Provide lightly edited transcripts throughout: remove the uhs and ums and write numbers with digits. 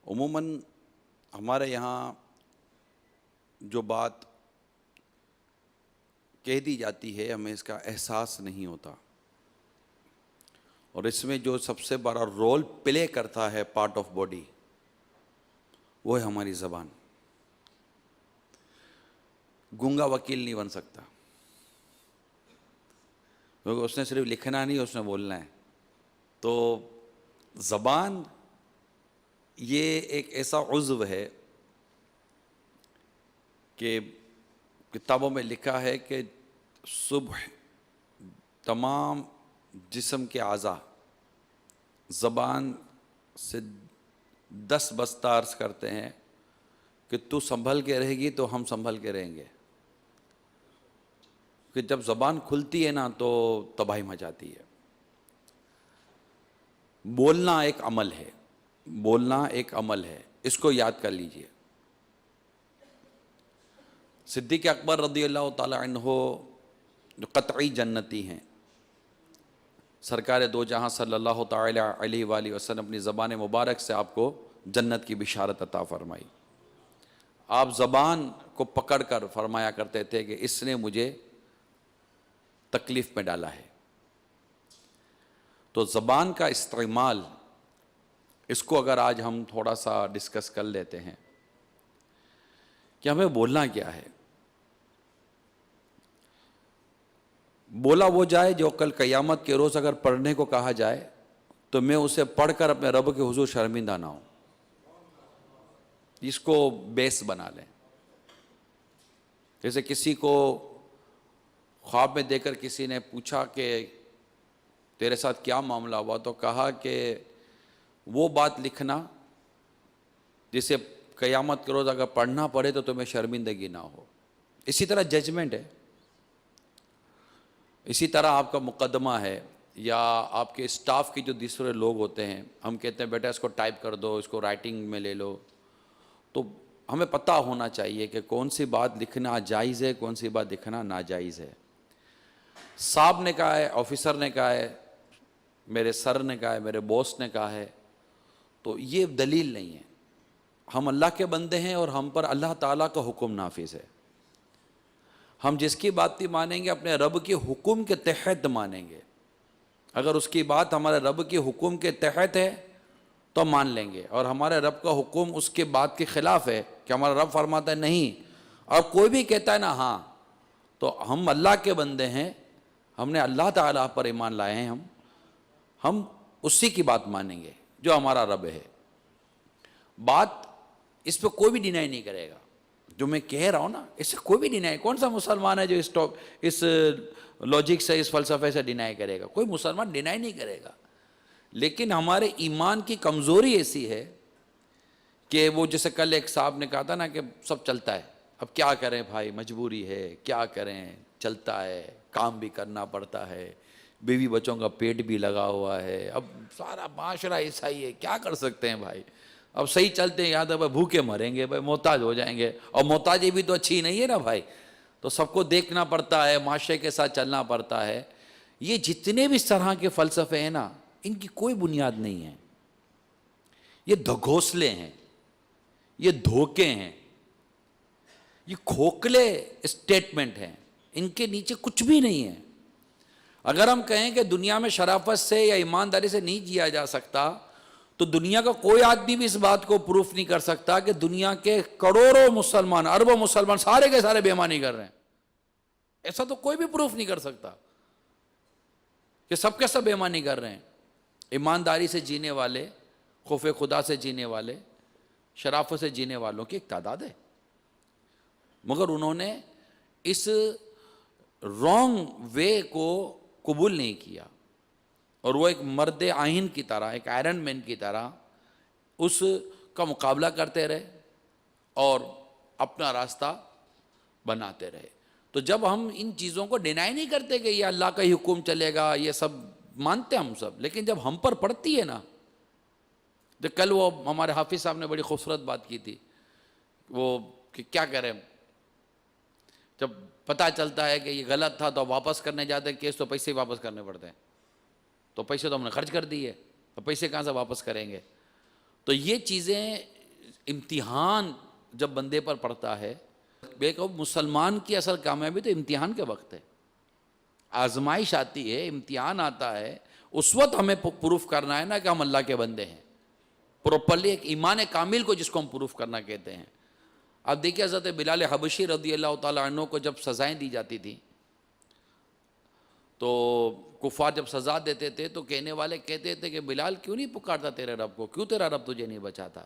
عموماً ہمارے یہاں جو بات کہہ دی جاتی ہے ہمیں اس کا احساس نہیں ہوتا، اور اس میں جو سب سے بڑا رول پلے کرتا ہے پارٹ آف باڈی وہ ہے ہماری زبان۔ گونگا وکیل نہیں بن سکتا، کیونکہ اس نے صرف لکھنا نہیں، اس نے بولنا ہے۔ تو زبان یہ ایک ایسا عضو ہے کہ کتابوں میں لکھا ہے کہ صبح تمام جسم کے اعضاء زبان سے 10 بستہ عرض کرتے ہیں کہ تو سنبھل کے رہے گی تو ہم سنبھل کے رہیں گے، کہ جب زبان کھلتی ہے نا تو تباہی مچاتی ہے۔ بولنا ایک عمل ہے، بولنا ایک عمل ہے، اس کو یاد کر لیجئے۔ صدیق اکبر رضی اللہ تعالی عنہ جو قطعی جنتی ہیں، سرکار دو جہاں صلی اللہ تعالی علیہ وآلہ وسلم اپنی زبان مبارک سے آپ کو جنت کی بشارت عطا فرمائی۔ آپ زبان کو پکڑ کر فرمایا کرتے تھے کہ اس نے مجھے تکلیف میں ڈالا ہے۔ تو زبان کا استعمال، اس کو اگر آج ہم تھوڑا سا ڈسکس کر لیتے ہیں کہ ہمیں بولنا کیا ہے۔ بولا وہ جائے جو کل قیامت کے روز اگر پڑھنے کو کہا جائے تو میں اسے پڑھ کر اپنے رب کے حضور شرمندہ نہ ہوں۔ اس کو بیس بنا لیں۔ جیسے کسی کو خواب میں دیکھ کر کسی نے پوچھا کہ تیرے ساتھ کیا معاملہ ہوا، تو کہا کہ وہ بات لکھنا جسے قیامت کے روز اگر پڑھنا پڑے تو تمہیں شرمندگی نہ ہو۔ اسی طرح ججمنٹ ہے، اسی طرح آپ کا مقدمہ ہے، یا آپ کے اسٹاف کے جو دوسرے لوگ ہوتے ہیں، ہم کہتے ہیں بیٹا اس کو ٹائپ کر دو، اس کو رائٹنگ میں لے لو، تو ہمیں پتہ ہونا چاہیے کہ کون سی بات لکھنا جائز ہے، کون سی بات لکھنا ناجائز ہے۔ صاحب نے کہا ہے، آفیسر نے کہا ہے، میرے سر نے کہا ہے، میرے باس نے کہا ہے، تو یہ دلیل نہیں ہے۔ ہم اللہ کے بندے ہیں اور ہم پر اللہ تعالیٰ کا حکم نافذ ہے۔ ہم جس کی بات بھی مانیں گے اپنے رب کے حکم کے تحت مانیں گے۔ اگر اس کی بات ہمارے رب کے حکم کے تحت ہے تو مان لیں گے، اور ہمارے رب کا حکم اس کے بات کے خلاف ہے کہ ہمارا رب فرماتا ہے نہیں، اور کوئی بھی کہتا ہے نا ہاں، تو ہم اللہ کے بندے ہیں، ہم نے اللہ تعالیٰ پر ایمان لائے ہیں، ہم اسی کی بات مانیں گے جو ہمارا رب ہے۔ بات اس پہ کوئی بھی ڈینائی نہیں کرے گا، جو میں کہہ رہا ہوں نا اس سے کوئی بھی ڈینائی، کون سا مسلمان ہے جو اس لاجک سے، اس فلسفے سے ڈینائی کرے گا؟ کوئی مسلمان ڈینائی نہیں کرے گا۔ لیکن ہمارے ایمان کی کمزوری ایسی ہے کہ وہ جیسے کل ایک صاحب نے کہا تھا نا کہ سب چلتا ہے، اب کیا کریں بھائی، مجبوری ہے، کیا کریں، چلتا ہے، کام بھی کرنا پڑتا ہے، بیوی بچوں کا پیٹ بھی لگا ہوا ہے، اب سارا معاشرہ ایسا ہی ہے، کیا کر سکتے ہیں بھائی، اب صحیح چلتے ہیں، یاد ہے بھائی بھوکے مریں گے، بھائی محتاج ہو جائیں گے، اور محتاجی بھی تو اچھی نہیں ہے نا بھائی، تو سب کو دیکھنا پڑتا ہے، معاشرے کے ساتھ چلنا پڑتا ہے۔ یہ جتنے بھی اس طرح کے فلسفے ہیں نا، ان کی کوئی بنیاد نہیں ہے، یہ گھونسلے ہیں، یہ دھوکے ہیں، یہ کھوکھلے اسٹیٹمنٹ ہیں، ان کے نیچے کچھ بھی نہیں ہے۔ اگر ہم کہیں کہ دنیا میں شرافت سے یا ایمانداری سے نہیں جیا جا سکتا، تو دنیا کا کوئی آدمی بھی اس بات کو پروف نہیں کر سکتا کہ دنیا کے کروڑوں مسلمان، اربوں مسلمان سارے کے سارے بے ایمانی کر رہے ہیں۔ ایسا تو کوئی بھی پروف نہیں کر سکتا کہ سب کے سب بے ایمانی کر رہے ہیں۔ ایمانداری سے جینے والے، خوف خدا سے جینے والے، شرافت سے جینے والوں کی ایک تعداد ہے، مگر انہوں نے اس رانگ وے کو قبول نہیں کیا، اور وہ ایک مرد آئین کی طرح، ایک آئرن مین کی طرح اس کا مقابلہ کرتے رہے اور اپنا راستہ بناتے رہے۔ تو جب ہم ان چیزوں کو ڈینائی نہیں کرتے کہ یہ اللہ کا ہی حکم چلے گا، یہ سب مانتے ہم سب، لیکن جب ہم پر پڑتی ہے نا، تو کل وہ ہمارے حافظ صاحب نے بڑی خوبصورت بات کی تھی، وہ کہ کیا کریں جب پتہ چلتا ہے کہ یہ غلط تھا تو واپس کرنے جاتے ہیں کیس، تو پیسے ہی واپس کرنے پڑتے ہیں، تو پیسے تو ہم نے خرچ کر دیے، تو پیسے کہاں سے واپس کریں گے؟ تو یہ چیزیں امتحان جب بندے پر پڑتا ہے، دیکھو مسلمان کی اصل کامیابی تو امتحان کے وقت ہے، آزمائش آتی ہے، امتحان آتا ہے، اس وقت ہمیں پروف کرنا ہے نا کہ ہم اللہ کے بندے ہیں، پروپرلی ایک ایمان کامل کو جس کو ہم پروف کرنا کہتے ہیں۔ اب دیکھیے حضرت بلال حبشی رضی اللہ تعالیٰ عنہ کو جب سزائیں دی جاتی تھیں تو کفار جب سزا دیتے تھے تو کہنے والے کہتے تھے کہ بلال کیوں نہیں پکارتا تیرے رب کو، کیوں تیرا رب تجھے نہیں بچاتا؟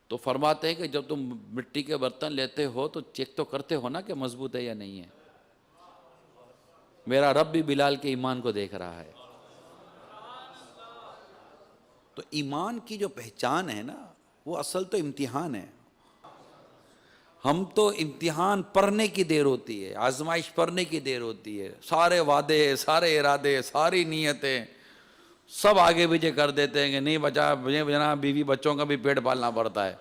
تو فرماتے ہیں کہ جب تم مٹی کے برتن لیتے ہو تو چیک تو کرتے ہو نا کہ مضبوط ہے یا نہیں ہے۔ میرا رب بھی بلال کے ایمان کو دیکھ رہا ہے۔ تو ایمان کی جو پہچان ہے نا وہ اصل تو امتحان ہے۔ ہم تو امتحان پڑھنے کی دیر ہوتی ہے، آزمائش پڑھنے کی دیر ہوتی ہے، سارے وعدے، سارے ارادے، ساری نیتیں سب آگے پیچھے کر دیتے ہیں کہ نہیں بچا، جناب بیوی بچوں کا بھی پیٹ پالنا پڑتا ہے۔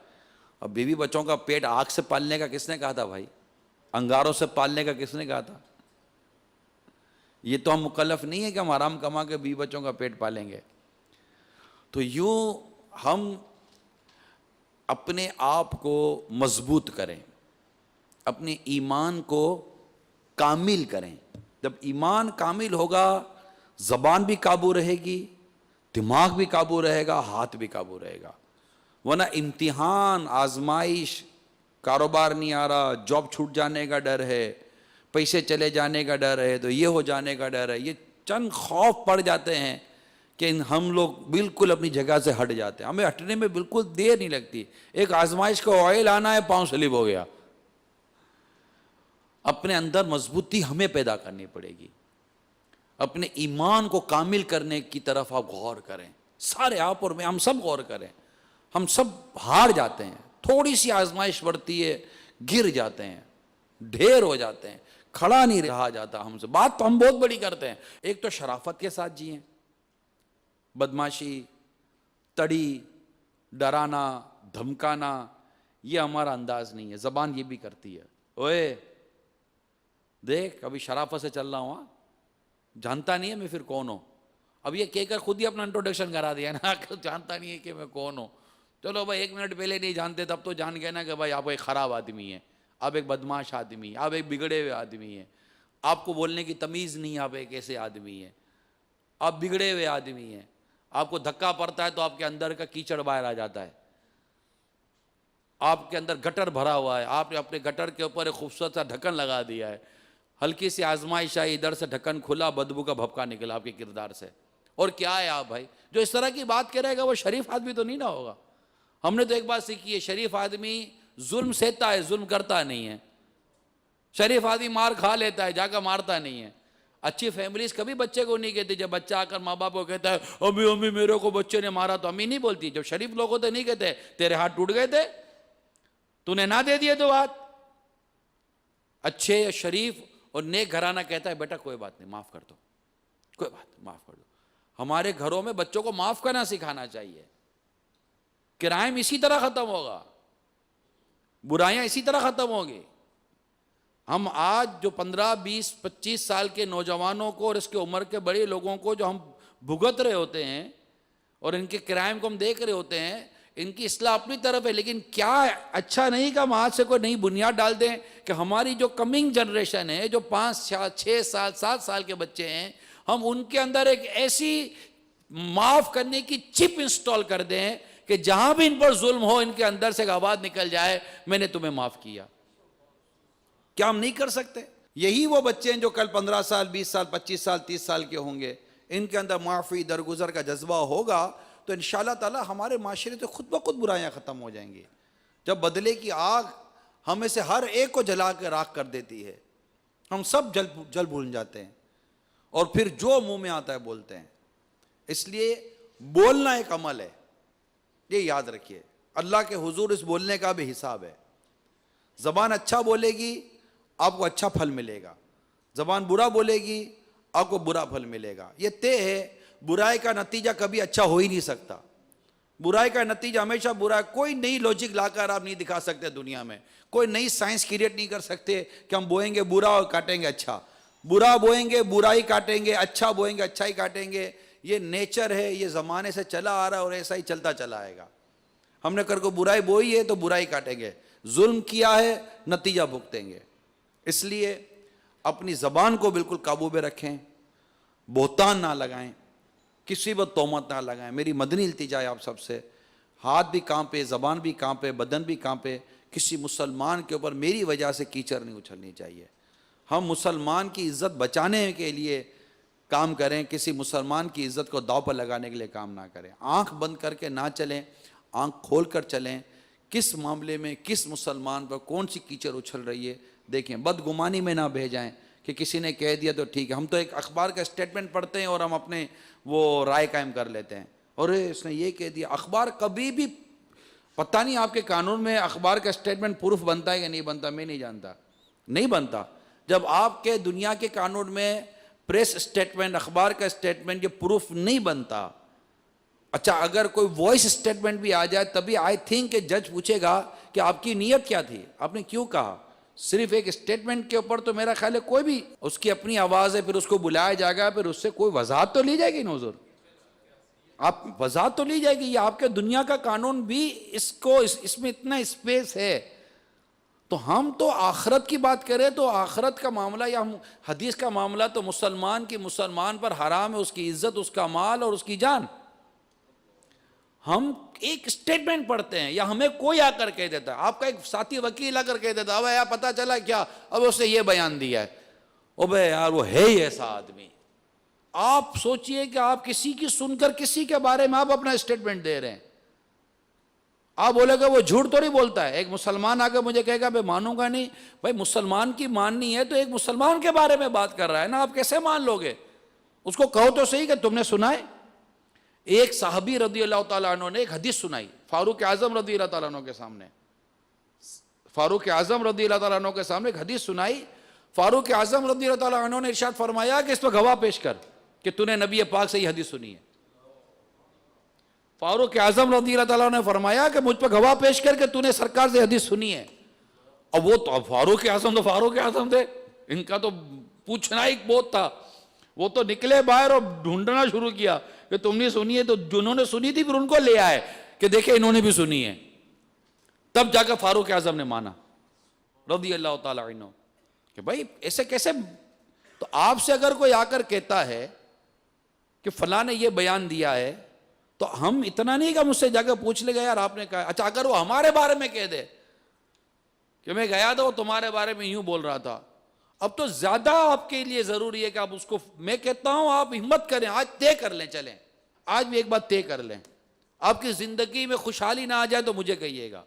اب بیوی بچوں کا پیٹ آگ سے پالنے کا کس نے کہا تھا بھائی؟ انگاروں سے پالنے کا کس نے کہا تھا؟ یہ تو ہم مکلف نہیں ہے کہ ہم حرام کما کے بیوی بچوں کا پیٹ پالیں گے۔ تو یوں ہم اپنے آپ کو مضبوط کریں، اپنے ایمان کو کامل کریں۔ جب ایمان کامل ہوگا زبان بھی قابو رہے گی، دماغ بھی قابو رہے گا، ہاتھ بھی قابو رہے گا۔ ورنہ امتحان، آزمائش، کاروبار نہیں آ رہا، جاب چھوٹ جانے کا ڈر ہے، پیسے چلے جانے کا ڈر ہے، تو یہ ہو جانے کا ڈر ہے، یہ چند خوف پڑ جاتے ہیں کہ ہم لوگ بالکل اپنی جگہ سے ہٹ جاتے ہیں۔ ہمیں ہٹنے میں بالکل دیر نہیں لگتی، ایک آزمائش کا آئل آنا ہے، پاؤں سلپ ہو گیا۔ اپنے اندر مضبوطی ہمیں پیدا کرنی پڑے گی، اپنے ایمان کو کامل کرنے کی طرف آپ غور کریں، سارے آپ اور میں، ہم سب غور کریں۔ ہم سب ہار جاتے ہیں، تھوڑی سی آزمائش بڑھتی ہے گر جاتے ہیں، ڈھیر ہو جاتے ہیں، کھڑا نہیں رہا جاتا ہم سے۔ بات تو ہم بہت بڑی کرتے ہیں، ایک تو شرافت کے ساتھ جئیں، بدماشی، تڑی، ڈرانا، دھمکانا، یہ ہمارا انداز نہیں ہے۔ زبان یہ بھی کرتی ہے، اوئے دیکھ ابھی شرافت سے چل رہا ہوں، جانتا نہیں ہے میں پھر کون ہوں۔ اب یہ کہہ کر خود ہی اپنا انٹروڈکشن کرا دیا نا، جانتا نہیں ہے کہ میں کون ہوں۔ چلو بھائی 1 منٹ پہلے نہیں جانتے تب تو جان گئے نا کہ بھائی آپ ایک خراب آدمی ہیں، آپ ایک بدماش آدمی ہیں، آپ ایک بگڑے ہوئے آدمی ہیں، آپ کو بولنے کی تمیز نہیں، آپ ایک ایسے آدمی ہیں، آپ بگڑے ہوئے آدمی ہیں، آپ کو دھکا پڑتا ہے تو آپ کے اندر کا کیچڑ باہر آ جاتا ہے، آپ کے اندر گٹر بھرا ہوا ہے، آپ نے اپنے گٹر کے اوپر ایک خوبصورت سا ڈھکن لگا دیا ہے، ہلکی سی آزمائش آئی، ادھر سے ڈھکن کھلا، بدبو کا بھپکا نکلا آپ کے کردار سے۔ اور کیا ہے آپ بھائی جو اس طرح کی بات کرے گا وہ شریف آدمی تو نہیں نہ ہوگا۔ ہم نے تو ایک بات سیکھی ہے، شریف آدمی ظلم سہتا ہے، ظلم کرتا نہیں ہے۔ شریف آدمی مار کھا لیتا ہے، جا کر مارتا نہیں ہے۔ اچھی فیملیز کبھی بچے کو نہیں کہتی، جب بچہ آ کر ماں باپ کو کہتا ہے امی امی میرے کو بچے نے مارا، تو امی نہیں بولتی۔ جب شریف لوگ ہوتے نہیں کہتے تیرے ہاتھ ٹوٹ گئے تھے، تو نے نہ دے دیے تو بات۔ اچھے شریف اور نیک گھرانہ کہتا ہے بیٹا کوئی بات نہیں، معاف کر دو، کوئی بات نہیں، معاف کر دو۔ ہمارے گھروں میں بچوں کو معاف کرنا سکھانا چاہیے۔ کرائم اسی طرح ختم ہوگا، برائیاں اسی طرح ختم ہوگی۔ ہم آج جو 15 20 25 سال کے نوجوانوں کو اور اس کے عمر کے بڑے لوگوں کو جو ہم بھگت رہے ہوتے ہیں اور ان کے کرائم کو ہم دیکھ رہے ہوتے ہیں، ان کی اصلاح اپنی طرف ہے، لیکن کیا اچھا نہیں کہ ہم آج سے کوئی نئی بنیاد ڈال دیں کہ ہماری جو کمنگ جنریشن ہے، جو 5 6 سال 7 سال کے بچے ہیں، ہم ان کے اندر ایک ایسی معاف کرنے کی چپ انسٹال کر دیں کہ جہاں بھی ان پر ظلم ہو ان کے اندر سے ایک آواز نکل جائے میں نے تمہیں معاف کیا۔ کیا ہم نہیں کر سکتے؟ یہی وہ بچے ہیں جو کل 15 سال 20 سال 25 سال 30 سال کے ہوں گے، ان کے اندر معافی درگزر کا جذبہ ہوگا تو انشاءاللہ تعالی ہمارے معاشرے سے خود بخود برائیاں ختم ہو جائیں گی۔ جب بدلے کی آگ ہمیں سے ہر ایک کو جلا کے راکھ کر دیتی ہے، ہم سب جل بھول جاتے ہیں اور پھر جو منہ میں آتا ہے بولتے ہیں۔ اس لیے بولنا ایک عمل ہے، یہ یاد رکھیے، اللہ کے حضور اس بولنے کا بھی حساب ہے۔ زبان اچھا بولے گی آپ کو اچھا پھل ملے گا، زبان برا بولے گی آپ کو برا پھل ملے گا۔ یہ طے ہے، برائی کا نتیجہ کبھی اچھا ہو ہی نہیں سکتا، برائی کا نتیجہ ہمیشہ برا ہے۔ کوئی نئی لوجک لا کر آپ نہیں دکھا سکتے دنیا میں، کوئی نئی سائنس کریٹ نہیں کر سکتے کہ ہم بوئیں گے برا اور کاٹیں گے اچھا، برا بوئیں گے برائی کاٹیں گے، اچھا بوئیں گے اچھائی کاٹیں گے۔ یہ نیچر ہے، یہ زمانے سے چلا آ رہا ہے اور ایسا ہی چلتا چلا آئے گا۔ ہم نے کر کو برائی بوئی ہے تو برائی کاٹیں گے، ظلم کیا ہے نتیجہ بھگتیں گے۔ اس لیے اپنی زبان کو بالکل قابو میں رکھیں، بہتان نہ لگائیں، کسی پر تہمت نہ لگائیں۔ میری مدنی التجا ہے آپ سب سے، ہاتھ بھی کانپے، زبان بھی کانپے، بدن بھی کانپے، کسی مسلمان کے اوپر میری وجہ سے کیچڑ نہیں اچھلنی چاہیے۔ ہم مسلمان کی عزت بچانے کے لیے کام کریں، کسی مسلمان کی عزت کو داؤ پر لگانے کے لیے کام نہ کریں۔ آنکھ بند کر کے نہ چلیں، آنکھ کھول کر چلیں، کس معاملے میں کس مسلمان پر کون سی کیچڑ اچھل رہی ہے دیکھیں، بدگمانی میں نہ بہ جائیں کہ کسی نے کہہ دیا تو ٹھیک ہے۔ ہم تو ایک اخبار کا اسٹیٹمنٹ پڑھتے ہیں اور ہم اپنے وہ رائے قائم کر لیتے ہیں، اور اس نے یہ کہہ دیا۔ اخبار کبھی بھی، پتہ نہیں آپ کے قانون میں اخبار کا اسٹیٹمنٹ پروف بنتا ہے کہ نہیں بنتا، میں نہیں جانتا، نہیں بنتا۔ جب آپ کے دنیا کے قانون میں پریس اسٹیٹمنٹ، اخبار کا اسٹیٹمنٹ یہ پروف نہیں بنتا، اچھا اگر کوئی وائس اسٹیٹمنٹ بھی آ جائے تبھی آئی تھنک کہ جج پوچھے گا کہ آپ کی نیت کیا تھی، آپ نے کیوں کہا۔ صرف ایک اسٹیٹمنٹ کے اوپر تو میرا خیال ہے کوئی بھی، اس کی اپنی آواز ہے، پھر اس کو بلایا جائے گا، پھر اس سے کوئی وضاحت تو لی جائے گی نا حضور، آپ وضاحت تو لی جائے گی۔ یہ آپ کے دنیا کا قانون بھی اس میں اتنا اسپیس ہے۔ تو ہم تو آخرت کی بات کریں تو آخرت کا معاملہ یا حدیث کا معاملہ تو مسلمان پر حرام ہے، اس کی عزت، اس کا مال اور اس کی جان۔ ہم ایک اسٹیٹمنٹ پڑھتے ہیں یا ہمیں کوئی آ کر کہہ دیتا ہے، آپ کا ایک ساتھی وکیل آ کر کہہ دیتا ہے، اب یار پتہ چلا کیا، اب اس نے یہ بیان دیا ہے، او بھائی یار وہ ہے ہی ایسا آدمی۔ آپ سوچئے کہ آپ کسی کی سن کر کسی کے بارے میں آپ اپنا اسٹیٹمنٹ دے رہے ہیں، آپ بولے گا وہ جھوٹ تو نہیں بولتا ہے۔ ایک مسلمان آ کے مجھے کہے گا میں مانوں گا نہیں، بھائی مسلمان کی ماننی ہے تو ایک مسلمان کے بارے میں بات کر رہا ہے نا، آپ کیسے مان لو گے؟ اس کو کہو تو صحیح کہ تم نے سنا ہے۔ ایک صحابی رضی اللہ تعالیٰ عنہ نے ایک حدیث سنائی فاروق اعظم رضی اللہ تعالیٰ عنہ کے سامنے، فاروق اعظم رضی اللہ تعالیٰ عنہ کے سامنے ایک حدیث سنائی۔ فاروق اعظم رضی اللہ تعالیٰ عنہ نے ارشاد فرمایا کہ اس پر گواہ پیش کر کہ تو نے نبی پاک سے یہ حدیث سنی ہے۔ فاروق اعظم رضی اللہ تعالیٰ عنہ نے فرمایا کہ مجھ پر گواہ پیش کر کہ تو نے سرکار سے حدیث سنی ہے۔ اب وہ تو فاروق اعظم تھے، ان کا تو پوچھنا ہی بہت تھا، وہ تو نکلے باہر اور ڈھونڈنا شروع کیا کہ تم نے سنی ہے، تو جنہوں نے سنی تھی پھر ان کو لے آئے کہ دیکھیں انہوں نے بھی سنی ہے۔ تب جا کر فاروق اعظم نے مانا رضی اللہ تعالیٰ عنہ کہ بھائی ایسے کیسے۔ تو آپ سے اگر کوئی آ کر کہتا ہے کہ فلاں نے یہ بیان دیا ہے تو ہم اتنا نہیں کہ مجھ سے جا کے پوچھ لے گا یار آپ نے کہا، اچھا اگر وہ ہمارے بارے میں کہہ دے کہ میں گیا تھا وہ تمہارے بارے میں یوں بول رہا تھا، اب تو زیادہ آپ کے لیے ضروری ہے کہ آپ اس کو، میں کہتا ہوں آپ ہمت کریں، آج طے کر لیں، چلیں آج بھی ایک بات طے کر لیں، آپ کی زندگی میں خوشحالی نہ آ جائے تو مجھے کہیے گا،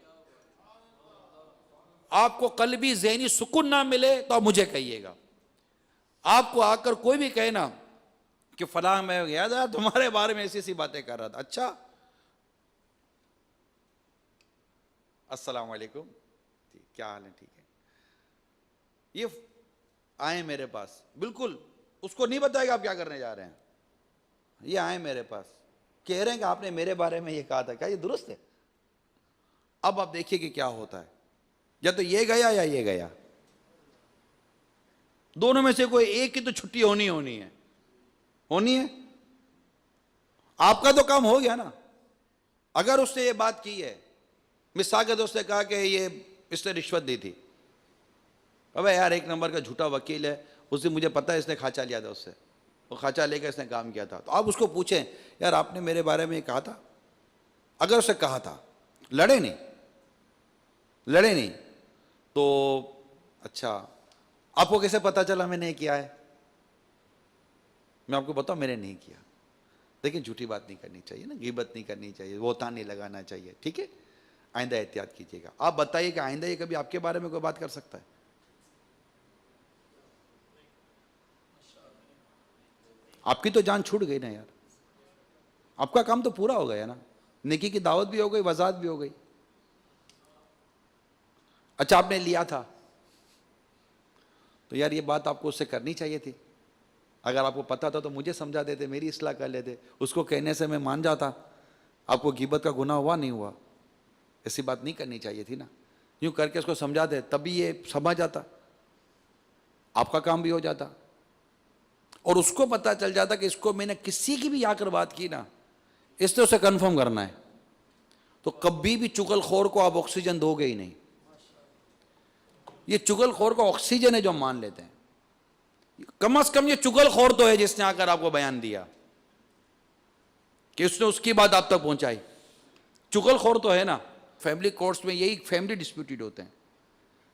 آپ کو قلبی ذہنی سکون نہ ملے تو آپ مجھے کہیے گا۔ آپ کو آ کر کوئی بھی کہے نا کہ فلاں میں گیا تھا تمہارے بارے میں ایسی باتیں کر رہا تھا، اچھا السلام علیکم، کیا حال ہے، ٹھیک ہے، یہ آئیں میرے پاس، بالکل اس کو نہیں بتائے گا آپ کیا کرنے جا رہے ہیں، یہ آئیں میرے پاس کہہ رہے ہیں کہ آپ نے میرے بارے میں یہ کہا تھا، کیا یہ درست ہے؟ اب آپ دیکھیے کہ کیا ہوتا ہے، یا تو یہ گیا یا یہ گیا، دونوں میں سے کوئی ایک کی تو چھٹی ہونی ہے، آپ کا تو کام ہو گیا نا۔ اگر اس نے یہ بات کی ہے، مثال کے دوست نے کہا کہ یہ اس نے رشوت دی تھی، ابے یار ایک نمبر کا جھوٹا وکیل ہے، اس دن مجھے پتا ہے اس نے کھانچا لیا تھا، اس سے وہ کھانچا لے کے اس نے کام کیا تھا، تو آپ اس کو پوچھیں یار آپ نے میرے بارے میں یہ کہا تھا، اگر اسے کہا تھا، لڑے نہیں تو اچھا آپ کو کیسے پتا چلا میں نے کیا ہے؟ میں آپ کو بتاؤں میں نے نہیں کیا۔ دیکھیں جھوٹی بات نہیں کرنی چاہیے نا، غیبت نہیں کرنی چاہیے، بہتان نہیں لگانا چاہیے، ٹھیک ہے، آئندہ احتیاط کیجیے گا۔ آپ بتائیے کہ آئندہ یہ کبھی آپ کے بارے میں کوئی بات کر سکتا ہے؟ آپ کی تو جان چھوٹ گئی نا یار، آپ کا کام تو پورا ہو گیا نا، نیکی کی دعوت بھی ہو گئی، وضاحت بھی ہو گئی۔ اچھا آپ نے لیا تھا تو یار یہ بات آپ کو اس سے کرنی چاہیے تھی، اگر آپ کو پتا تھا تو مجھے سمجھا دیتے، میری اصلاح کر لیتے، اس کو کہنے سے میں مان جاتا، آپ کو غیبت کا گناہ ہوا نہیں ہوا، ایسی بات نہیں کرنی چاہیے تھی نا، یوں کر کے اس کو سمجھا دے تبھی یہ سمجھ جاتا، آپ کا کام بھی ہو جاتا، اور اس کو پتا چل جاتا کہ اس کو میں نے کسی کی بھی آ کر بات کی نا، اس نے اسے کنفرم کرنا ہے، تو کبھی بھی چغل خور کو آپ آکسیجن دو گے ہی نہیں. یہ چغل خور کو آکسیجن ہے جو ہم مان لیتے ہیں. کم از کم یہ چغل خور تو ہے جس نے آ کر آپ کو بیان دیا کہ اس نے اس کی بات آپ تک پہنچائی. چغل خور تو ہے نا. فیملی کورٹس میں یہی فیملی ڈسپیوٹڈ ہوتے ہیں,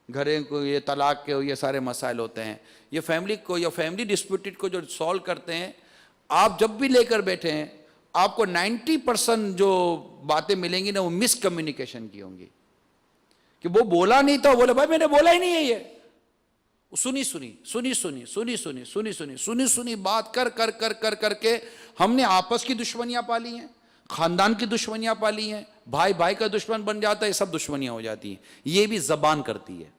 گھریں کو یہ طلاق کے یہ سارے مسائل ہوتے ہیں. یہ فیملی کو یا فیملی ڈسپیوٹڈ کو جو سالو کرتے ہیں, آپ جب بھی لے کر بیٹھے ہیں آپ کو 90% جو باتیں ملیں گی نا وہ مس کمیونیکیشن کی ہوں گی, کہ وہ بولا نہیں تھا, بولے بھائی میں نے بولا ہی نہیں ہے. یہ سنی بات کر کے ہم نے آپس کی دشمنیاں پالی ہیں, خاندان کی دشمنیاں پالی ہیں, بھائی بھائی کا دشمن بن جاتا ہے, یہ سب دشمنیاں ہو جاتی ہیں. یہ بھی زبان کرتی ہے,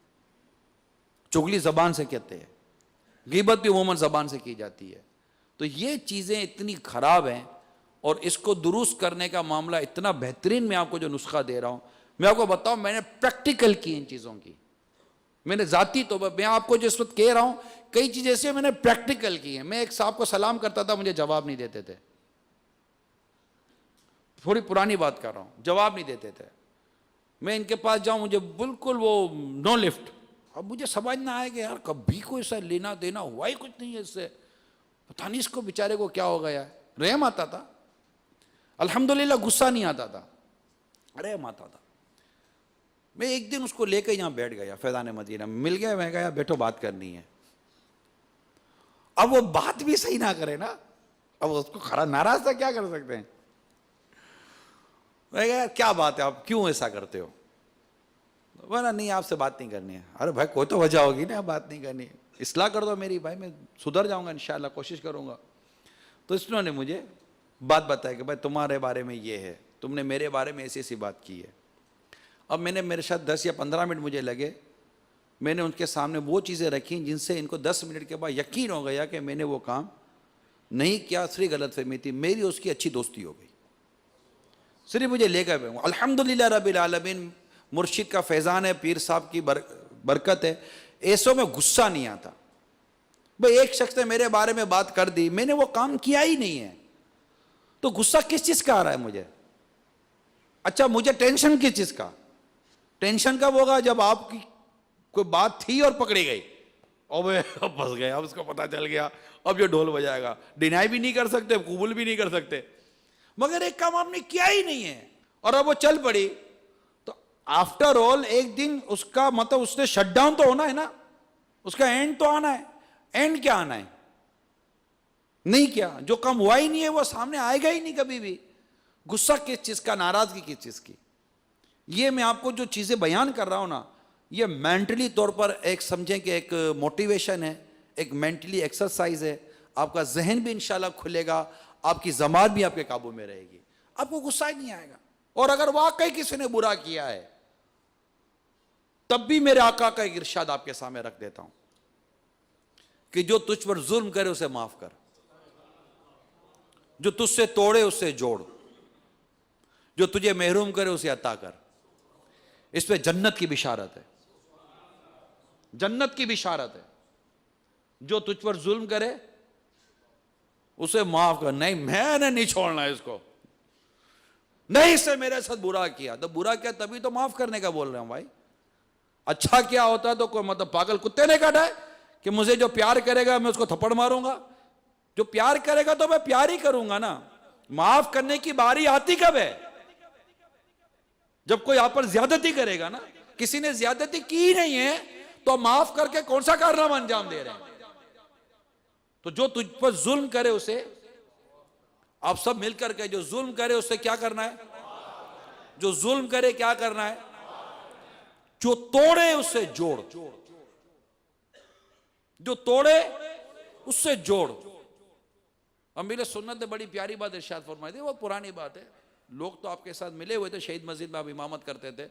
چغلی زبان سے کہتے ہیں, غیبت بھی عموماً زبان سے کی جاتی ہے. تو یہ چیزیں اتنی خراب ہیں, اور اس کو درست کرنے کا معاملہ اتنا بہترین. میں آپ کو جو نسخہ دے رہا ہوں, میں آپ کو بتاؤں, میں نے پریکٹیکل کی ان چیزوں کی. میں نے ذاتی طور پر, میں آپ کو جس وقت کہہ رہا ہوں, کئی چیزیں ایسی میں نے پریکٹیکل کی ہیں. میں ایک صاحب کو سلام کرتا تھا, مجھے جواب نہیں دیتے تھے. تھوڑی پرانی بات کر رہا ہوں, جواب نہیں دیتے تھے. میں ان کے پاس جاؤں, مجھے بالکل وہ نو لفٹ. اب مجھے سمجھ نہ آئے کہ یار کبھی کوئی ایسا لینا دینا ہوا ہی کچھ نہیں ہے اس سے, پتہ نہیں اس کو بیچارے کو کیا ہو گیا ہے. رحم آتا تھا الحمدللہ, غصہ نہیں آتا تھا, رحم آتا تھا. میں ایک دن اس کو لے کے یہاں بیٹھ گیا فیضان مدینہ, مل گیا, میں کہا بیٹھو بات کرنی ہے. اب وہ بات بھی صحیح نہ کرے نا, اب اس کو خراب ناراض تھا, کیا کر سکتے ہیں. میں کہا کیا بات ہے, آپ کیوں ایسا کرتے ہو. بولا نہیں آپ سے بات نہیں کرنی ہے. ارے بھائی کوئی تو وجہ ہوگی نا بات نہیں کرنی, اصلاح کر دو میری. بھائی میں سدھر جاؤں گا انشاءاللہ, کوشش کروں گا. تو اس نے مجھے بات بتائی کہ بھائی تمہارے بارے میں یہ ہے, تم نے میرے بارے میں ایسی ایسی بات کی ہے. اب میں نے, میرے ساتھ 10 یا 15 منٹ مجھے لگے, میں نے ان کے سامنے وہ چیزیں رکھیں جن سے ان کو 10 منٹ کے بعد یقین ہو گیا کہ میں نے وہ کام نہیں کیا, صرف غلط فہمی تھی. میری اس کی اچھی دوستی ہو گئی. صرف مجھے لے کر الحمدللہ رب العالمین, مرشد کا فیضان ہے, پیر صاحب کی برکت ہے, ایسوں میں غصہ نہیں آتا. بھئی ایک شخص نے میرے بارے میں بات کر دی, میں نے وہ کام کیا ہی نہیں ہے, تو غصہ کس چیز کا آ رہا ہے مجھے. اچھا مجھے ٹینشن کس چیز کا, ٹینشن کب ہوگا جب آپ کی کوئی بات تھی اور پکڑی گئی, اب پھنس گئے, اب اس کو پتا چل گیا, اب یہ ڈھول بجائے گا. ڈینائی بھی نہیں کر سکتے, قبول بھی نہیں کر سکتے, مگر ایک کام آپ نے کیا ہی نہیں ہے اور اب وہ چل پڑی. تو آفٹر آل ایک دن اس کا مطلب اس نے شٹ ڈاؤن تو ہونا ہے نا, اس کا اینڈ تو آنا ہے. اینڈ کیا آنا ہے, نہیں کیا, جو کام ہوا ہی نہیں ہے وہ سامنے آئے گا ہی نہیں کبھی بھی. غصہ کس چیز کا, ناراضگی کس چیز کی. یہ میں آپ کو جو چیزیں بیان کر رہا ہوں نا, یہ مینٹلی طور پر ایک سمجھیں کہ ایک موٹیویشن ہے, ایک مینٹلی ایکسرسائز ہے. آپ کا ذہن بھی انشاءاللہ کھلے گا, آپ کی زبان بھی آپ کے قابو میں رہے گی, آپ کو غصہ ہی نہیں آئے گا. اور اگر واقعی کسی نے برا کیا ہے تب بھی میرے آقا کا ایک ارشاد آپ کے سامنے رکھ دیتا ہوں کہ جو تجھ پر ظلم کرے اسے معاف کر, جو تجھ سے توڑے اس سے جوڑ, جو تجھے محروم کرے اسے عطا کر. اس پہ جنت کی بشارت ہے, جنت کی بشارت ہے. جو تجھ پر ظلم کرے اسے معاف کر. نہیں میں نے نہیں چھوڑنا ہے اس کو, نہیں اس سے میرے ساتھ برا کیا, تو برا کیا تبھی تو معاف کرنے کا بول رہے ہوں بھائی. اچھا کیا ہوتا تو کوئی مطلب پاگل کتے نے کاٹا ہے کہ مجھے جو پیار کرے گا میں اس کو تھپڑ ماروں گا. جو پیار کرے گا تو میں پیار ہی کروں گا نا. معاف کرنے کی باری آتی کب ہے, جب کوئی آپ پر زیادتی کرے گا نا. کسی نے زیادتی کی نہیں ہے تو معاف کر کے کون سا کارنامہ انجام دے رہے ہیں. تو جو تجھ پر ظلم کرے اسے, آپ سب مل کر کے, جو ظلم کرے اسے کیا کرنا ہے, جو ظلم کرے کیا کرنا ہے, جو توڑے اس سے جوڑ, جو توڑے اس سے جوڑ. امیر سنت نے بڑی پیاری بات ارشاد فرمائی تھی, بہت پرانی بات ہے. لوگ تو آپ کے ساتھ ملے ہوئے تھے, شہید مسجد میں آپ امامت کرتے تھے,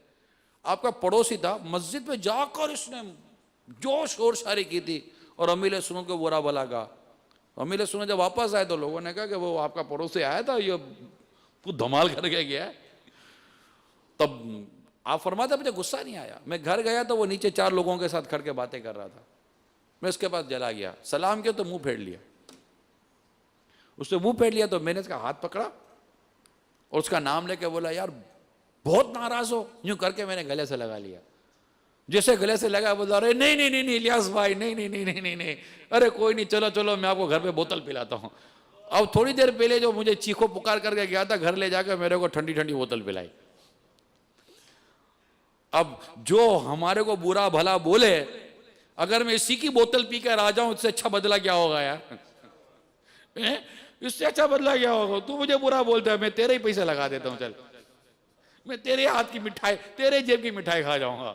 آپ کا پڑوسی تھا, مسجد میں جا کر اس نے جو شور شاری کی تھی اور امیر سنت کو برا بھلا کہا. امیر سنت جب واپس آئے تو لوگوں نے کہا کہ وہ آپ کا پڑوسی آیا تھا, یہ دھمال کر کے گیا ہے. تب آپ فرماتے مجھے غصہ نہیں آیا. میں گھر گیا تو وہ نیچے 4 لوگوں کے ساتھ کھڑ کے باتیں کر رہا تھا. میں اس کے پاس چلا گیا, سلام کیا تو منہ پھیر لیا. اس نے منہ پھیر لیا تو میں نے اس کا ہاتھ پکڑا اور اس کا نام لے کے بولا, یار بہت ناراض ہو، یوں کر کے میں نے گلے سے لگا لیا، جیسے گلے سے لگا بولا ارے نہیں نہیں نہیں الیاس بھائی نہیں نہیں نہیں نہیں نہیں، ارے کوئی نہیں، چلو چلو میں آپ کو گھر پہ بوتل پلاتا ہوں۔ اب تھوڑی دیر پہلے جو مجھے چیخو پکار کر کے گیا تھا، گھر لے جا کے میرے کو ٹھنڈی ٹھنڈی بوتل پلائی۔ اب جو ہمارے کو برا بھلا بولے، اگر میں اسی کی بوتل پی کر آ جاؤں، اس سے اچھا بدلہ کیا ہوگا یار؟ اس سے اچھا بدلہ کیا ہوگا؟ تو مجھے برا بولتا ہے، میں تیرے ہی پیسے لگا دیتا ہوں، چل میں تیرے ہاتھ کی مٹھائی، تیرے جیب کی مٹھائی کھا جاؤں گا،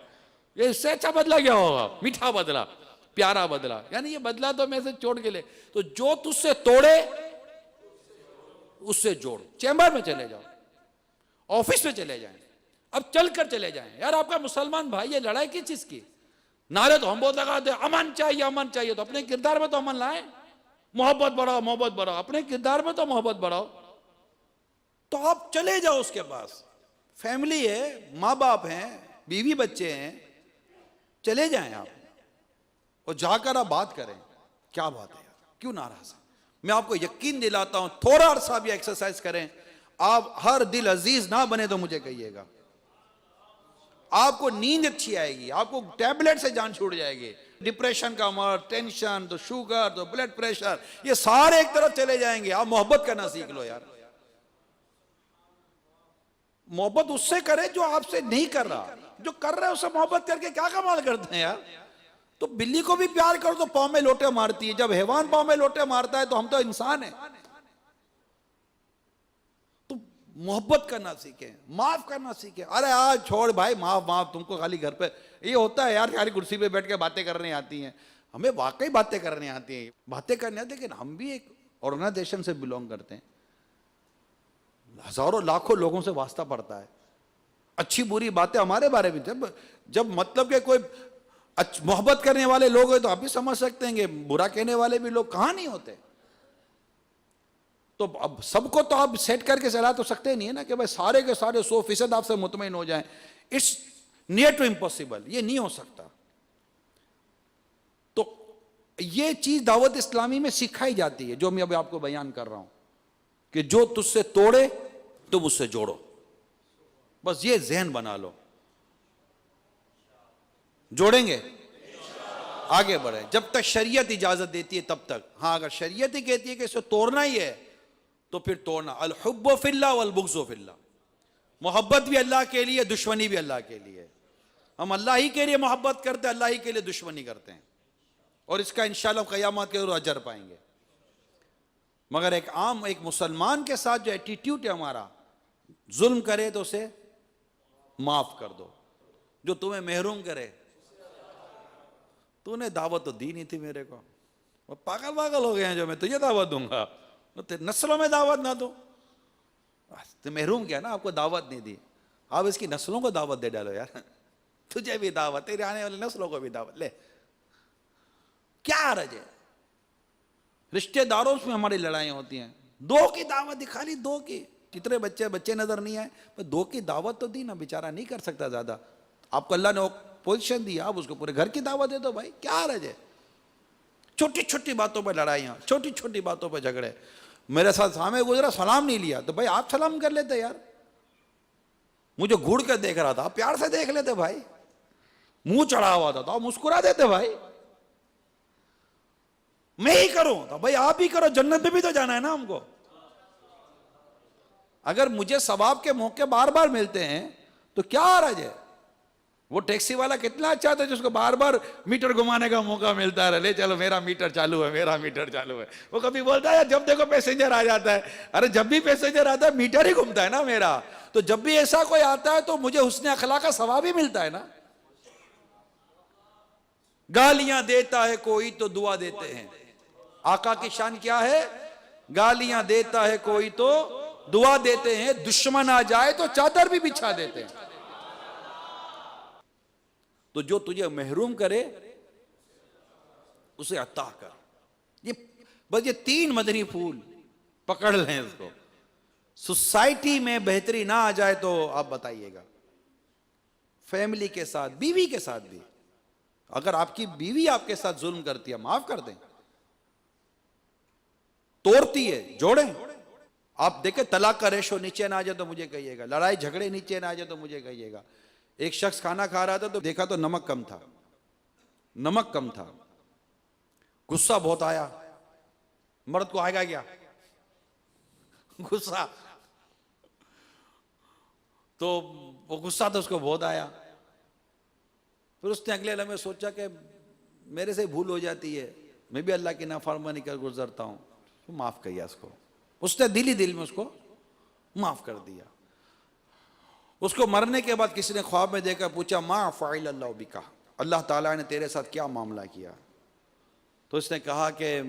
اس سے اچھا بدلہ کیا ہوگا؟ میٹھا بدلہ، پیارا بدلہ، یعنی یہ بدلہ تو میں سے چھوڑ کے لے۔ تو جو تجھ سے توڑے اس سے جوڑ، چیمبر میں چلے جاؤ، آفس میں چلے جائیں، اب چل کر چلے جائیں۔ یار آپ کا مسلمان بھائی یہ لڑائی کس چیز کی؟ نعرے تو ہم بہت لگاتے ہیں، امن چاہیے امن چاہیے، تو اپنے کردار میں تو امن لائیں، محبت بڑھاؤ محبت بڑھاؤ، اپنے کردار میں تو محبت بڑھاؤ۔ تو آپ چلے جاؤ اس کے پاس، فیملی ہے، ماں باپ ہیں، بیوی بچے ہیں، چلے جائیں آپ اور جا کر آپ بات کریں، کیا بات ہے یار، کیوں ناراض ہیں؟ میں آپ کو یقین دلاتا ہوں، تھوڑا عرصہ بھی ایکسرسائز کریں، آپ ہر دل عزیز نہ بنے تو مجھے کہیے گا، آپ کو نیند اچھی آئے گی، آپ کو ٹیبلٹ سے جان چھوٹ جائے گی، ڈپریشن کا مرض، ٹینشن، تو شوگر، تو بلڈ پریشر، یہ سارے ایک طرف چلے جائیں گے۔ آپ محبت کرنا سیکھ لو یار، محبت اس سے کرے جو آپ سے نہیں کر رہا، جو کر رہا ہے اس سے محبت کر کے کیا کمال کرتے ہیں یار؟ تو بلی کو بھی پیار کرو تو پاؤں میں لوٹے مارتی ہے، جب حیوان پاؤں میں لوٹے مارتا ہے تو ہم تو انسان ہیں۔ تو محبت کرنا سیکھیں، معاف کرنا سیکھیں۔ ارے آج چھوڑ بھائی، معاف معاف، تم کو خالی گھر پہ یہ ہوتا ہے یار، خالی کرسی پہ بیٹھ کے باتیں کرنے آتی ہیں۔ ہمیں واقعی باتیں کرنے آتی ہیں، باتیں کرنے آتی ہیں، لیکن ہم بھی ایک آرگنائزیشن سے بلونگ کرتے ہیں، ہزاروں لاکھوں لوگوں سے واسطہ پڑتا ہے، اچھی بری باتیں ہمارے بارے میں، جب مطلب کہ کوئی محبت کرنے والے لوگ ہیں تو آپ بھی سمجھ سکتے ہیں کہ برا کہنے والے بھی لوگ کہاں نہیں ہوتے۔ تو اب سب کو تو آپ سیٹ کر کے چلا تو سکتے نہیں ہے نا کہ بھائی سارے کے سارے 100% آپ سے مطمئن ہو جائیں، اٹس نیئر ٹو امپاسبل، یہ نہیں ہو سکتا۔ تو یہ چیز دعوت اسلامی میں سکھائی جاتی ہے جو میں ابھی آپ کو بیان کر رہا ہوں، کہ جو تجھ سے توڑے تم اس سے جوڑو، بس یہ ذہن بنا لو، جوڑیں گے، آگے بڑھیں، جب تک شریعت اجازت دیتی ہے تب تک۔ ہاں اگر شریعت ہی کہتی ہے کہ اسے توڑنا ہی ہے تو پھر توڑنا۔ الحب فی اللہ والبغض فی اللہ، محبت بھی اللہ کے لیے، دشمنی بھی اللہ کے لیے۔ ہم اللہ ہی کے لیے محبت کرتے ہیں، اللہ ہی کے لیے دشمنی کرتے ہیں، اور اس کا انشاءاللہ قیامت کے روز اجر پائیں گے۔ مگر ایک عام ایک مسلمان کے ساتھ جو ایٹیٹیوڈ ہے ہمارا، ظلم کرے تو اسے معاف کر دو، جو تمہیں محروم کرے، تو نے دعوت تو دی نہیں تھی میرے کو، وہ پاگل ہو گئے ہیں جو میں تجھے دعوت دوں گا، نسلوں میں دعوت نہ دو، تو محروم کیا نا، آپ کو دعوت نہیں دی، آپ اس کی نسلوں کو دعوت دے ڈالو یار، تجھے بھی دعوت، تیرے آنے والی نسلوں کو بھی دعوت لے، کیا حرج ہے؟ رشتہ داروں میں ہماری لڑائیاں ہوتی ہیں، دو کی دعوت دی، خالی دو کی، کتنے بچے نظر نہیں آئے، پر دو کی دعوت تو دی نا، بیچارہ نہیں کر سکتا زیادہ، آپ کو اللہ نے پوزیشن دی، آپ اس کو پورے گھر کی دعوت دے دو بھائی، کیا حرج ہے؟ چھوٹی چھوٹی باتوں پہ لڑائیاں، چھوٹی چھوٹی باتوں پہ جھگڑے۔ میرے ساتھ سامنے گزرا، سلام نہیں لیا، تو بھائی آپ سلام کر لیتے یار، مجھے گھوڑ کر دیکھ رہا تھا، آپ پیار سے دیکھ لیتے بھائی، منہ چڑھا ہوا تھا تو آپ مسکرا دیتے بھائی، میں ہی کروں تو بھائی آپ ہی کرو، جنت میں بھی تو جانا ہے نا ہم کو۔ اگر مجھے ثواب کے موقع بار بار ملتے ہیں تو کیا حرج ہے؟ وہ ٹیکسی والا کتنا اچھا تھا جس کو بار بار میٹر گھمانے کا موقع ملتا ہے، لے چلو میرا میٹر چالو ہے، میرا میٹر چالو ہے۔ وہ کبھی بولتا ہے جب دیکھو پیسنجر آ جاتا ہے، ارے جب بھی پیسنجر آتا ہے میٹر ہی گھومتا ہے نا میرا، تو جب بھی ایسا کوئی آتا ہے تو مجھے حسن اخلاق کا ثواب ہی ملتا ہے نا۔ گالیاں دیتا ہے کوئی تو دعا دیتے ہیں، آقا کی شان کیا ہے؟ گالیاں دیتا ہے کوئی تو دعا دیتے ہیں، دشمن آ جائے تو چادر بھی بچھا دیتے ہیں۔ تو جو تجھے محروم کرے اسے عطا کر، یہ بس یہ 3 مدنی پھول پکڑ لیں اس کو۔ سوسائٹی میں بہتری نہ آ جائے تو آپ بتائیے گا، فیملی کے ساتھ، بیوی کے ساتھ بھی، اگر آپ کی بیوی آپ کے ساتھ ظلم کرتی ہے معاف کر دیں، توڑتی ہے جوڑیں، آپ دیکھیں طلاق کا ریشو نیچے نہ آ جائے تو مجھے کہیے گا، لڑائی جھگڑے نیچے نہ آ جائے تو مجھے کہیے گا. ایک شخص کھانا کھا رہا تھا تو دیکھا تو نمک کم تھا، نمک کم تھا، غصہ بہت آیا. مرد کو آئے گا کیا؟ غصہ. تو وہ غصہ تو اس کو بہت آیا. پھر اس نے اگلے لمحے سوچا کہ میرے سے بھول ہو جاتی ہے، میں بھی اللہ کی نافرمانی کر گزرتا ہوں، تو معاف کیا اس کو. اس نے دل ہی دل میں اس کو معاف کر دیا. اس کو مرنے کے بعد کسی نے خواب میں دیکھا، پوچھا ما فعل اللہ بکا، اللہ تعالیٰ نے تیرے ساتھ کیا معاملہ کیا؟ تو اس نے کہا کہ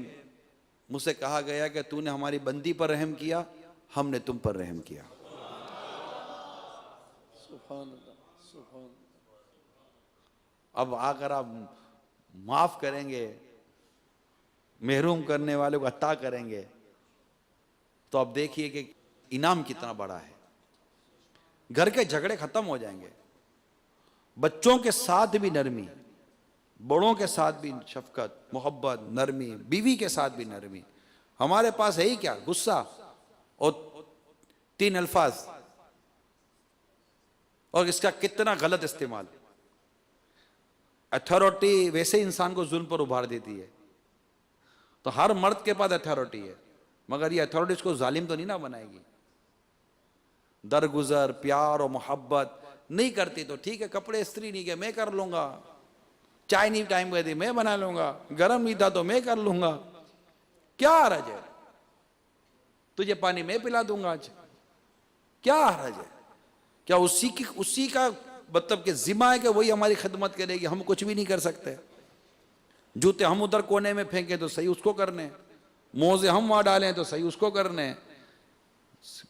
مجھ سے کہا گیا کہ تو نے ہماری بندی پر رحم کیا، ہم نے تم پر رحم کیا. سبحان اللہ، سبحان اللہ. اب اگر آپ معاف کریں گے، محروم کرنے والے کو عطا کریں گے، تو آپ دیکھیے کہ انعام کتنا بڑا ہے. گھر کے جھگڑے ختم ہو جائیں گے. بچوں کے ساتھ بھی نرمی، بڑوں کے ساتھ بھی شفقت، محبت، نرمی، بیوی کے ساتھ بھی نرمی. ہمارے پاس ہے ہی کیا؟ غصہ اور 3 الفاظ، اور اس کا کتنا غلط استعمال. اتھارٹی ویسے انسان کو ظلم پر ابھار دیتی ہے. تو ہر مرد کے پاس اتھارٹی ہے، مگر یہ اتھارٹی اس کو ظالم تو نہیں نہ بنائے گی. درگزر، پیار اور محبت نہیں کرتی تو ٹھیک ہے، کپڑے استری نہیں کیا میں کر لوں گا، چائے نہیں ٹائم پہ دی میں بنا لوں گا، گرم نہیں تھا تو میں کر لوں گا، کیا حرج ہے؟ تجھے پانی میں پلا دوں گا آج، کیا حرج ہے؟ کیا اسی کا مطلب کہ ذمہ ہے کہ وہی ہماری خدمت کرے گی؟ ہم کچھ بھی نہیں کر سکتے. جوتے ہم ادھر کونے میں پھینکیں تو صحیح اس کو کرنے، موزے ہم وہاں ڈالیں تو صحیح اس کو کرنے،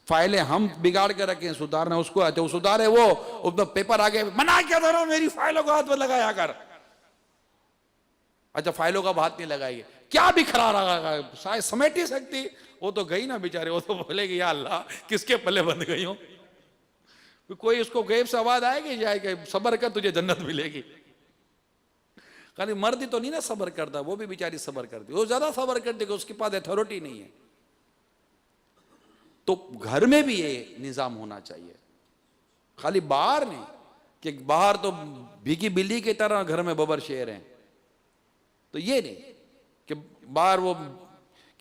فائلیں ہم بگاڑ کے رکھیں سدھارنا اس کو آتے، وہ سدھارے. وہ پیپر آگے منع کیا تھا میری فائلوں کو ہاتھ میں لگایا کر. اچھا فائلوں کا ہاتھ نہیں لگائے گی، کیا بکھرا رہا ہے، سمیٹ ہی سکتی. وہ تو گئی نا بیچارے، وہ تو بولے گی یا اللہ کس کے پلے بند گئی ہوں. کوئی اس کو غیب سے آواز آئے گی جائے کہ صبر کر تجھے جنت ملے گی. خالی مرد ہی تو نہیں نا صبر کرتا، وہ بھی بیچاری صبر کرتی، وہ زیادہ صبر کرتی کہ اس کے پاس اتھارٹی نہیں ہے. تو گھر میں بھی یہ نظام ہونا چاہیے، خالی باہر نہیں کہ باہر تو بھیگی بلی کی طرح گھر میں ببر شیر ہیں. تو یہ نہیں کہ باہر وہ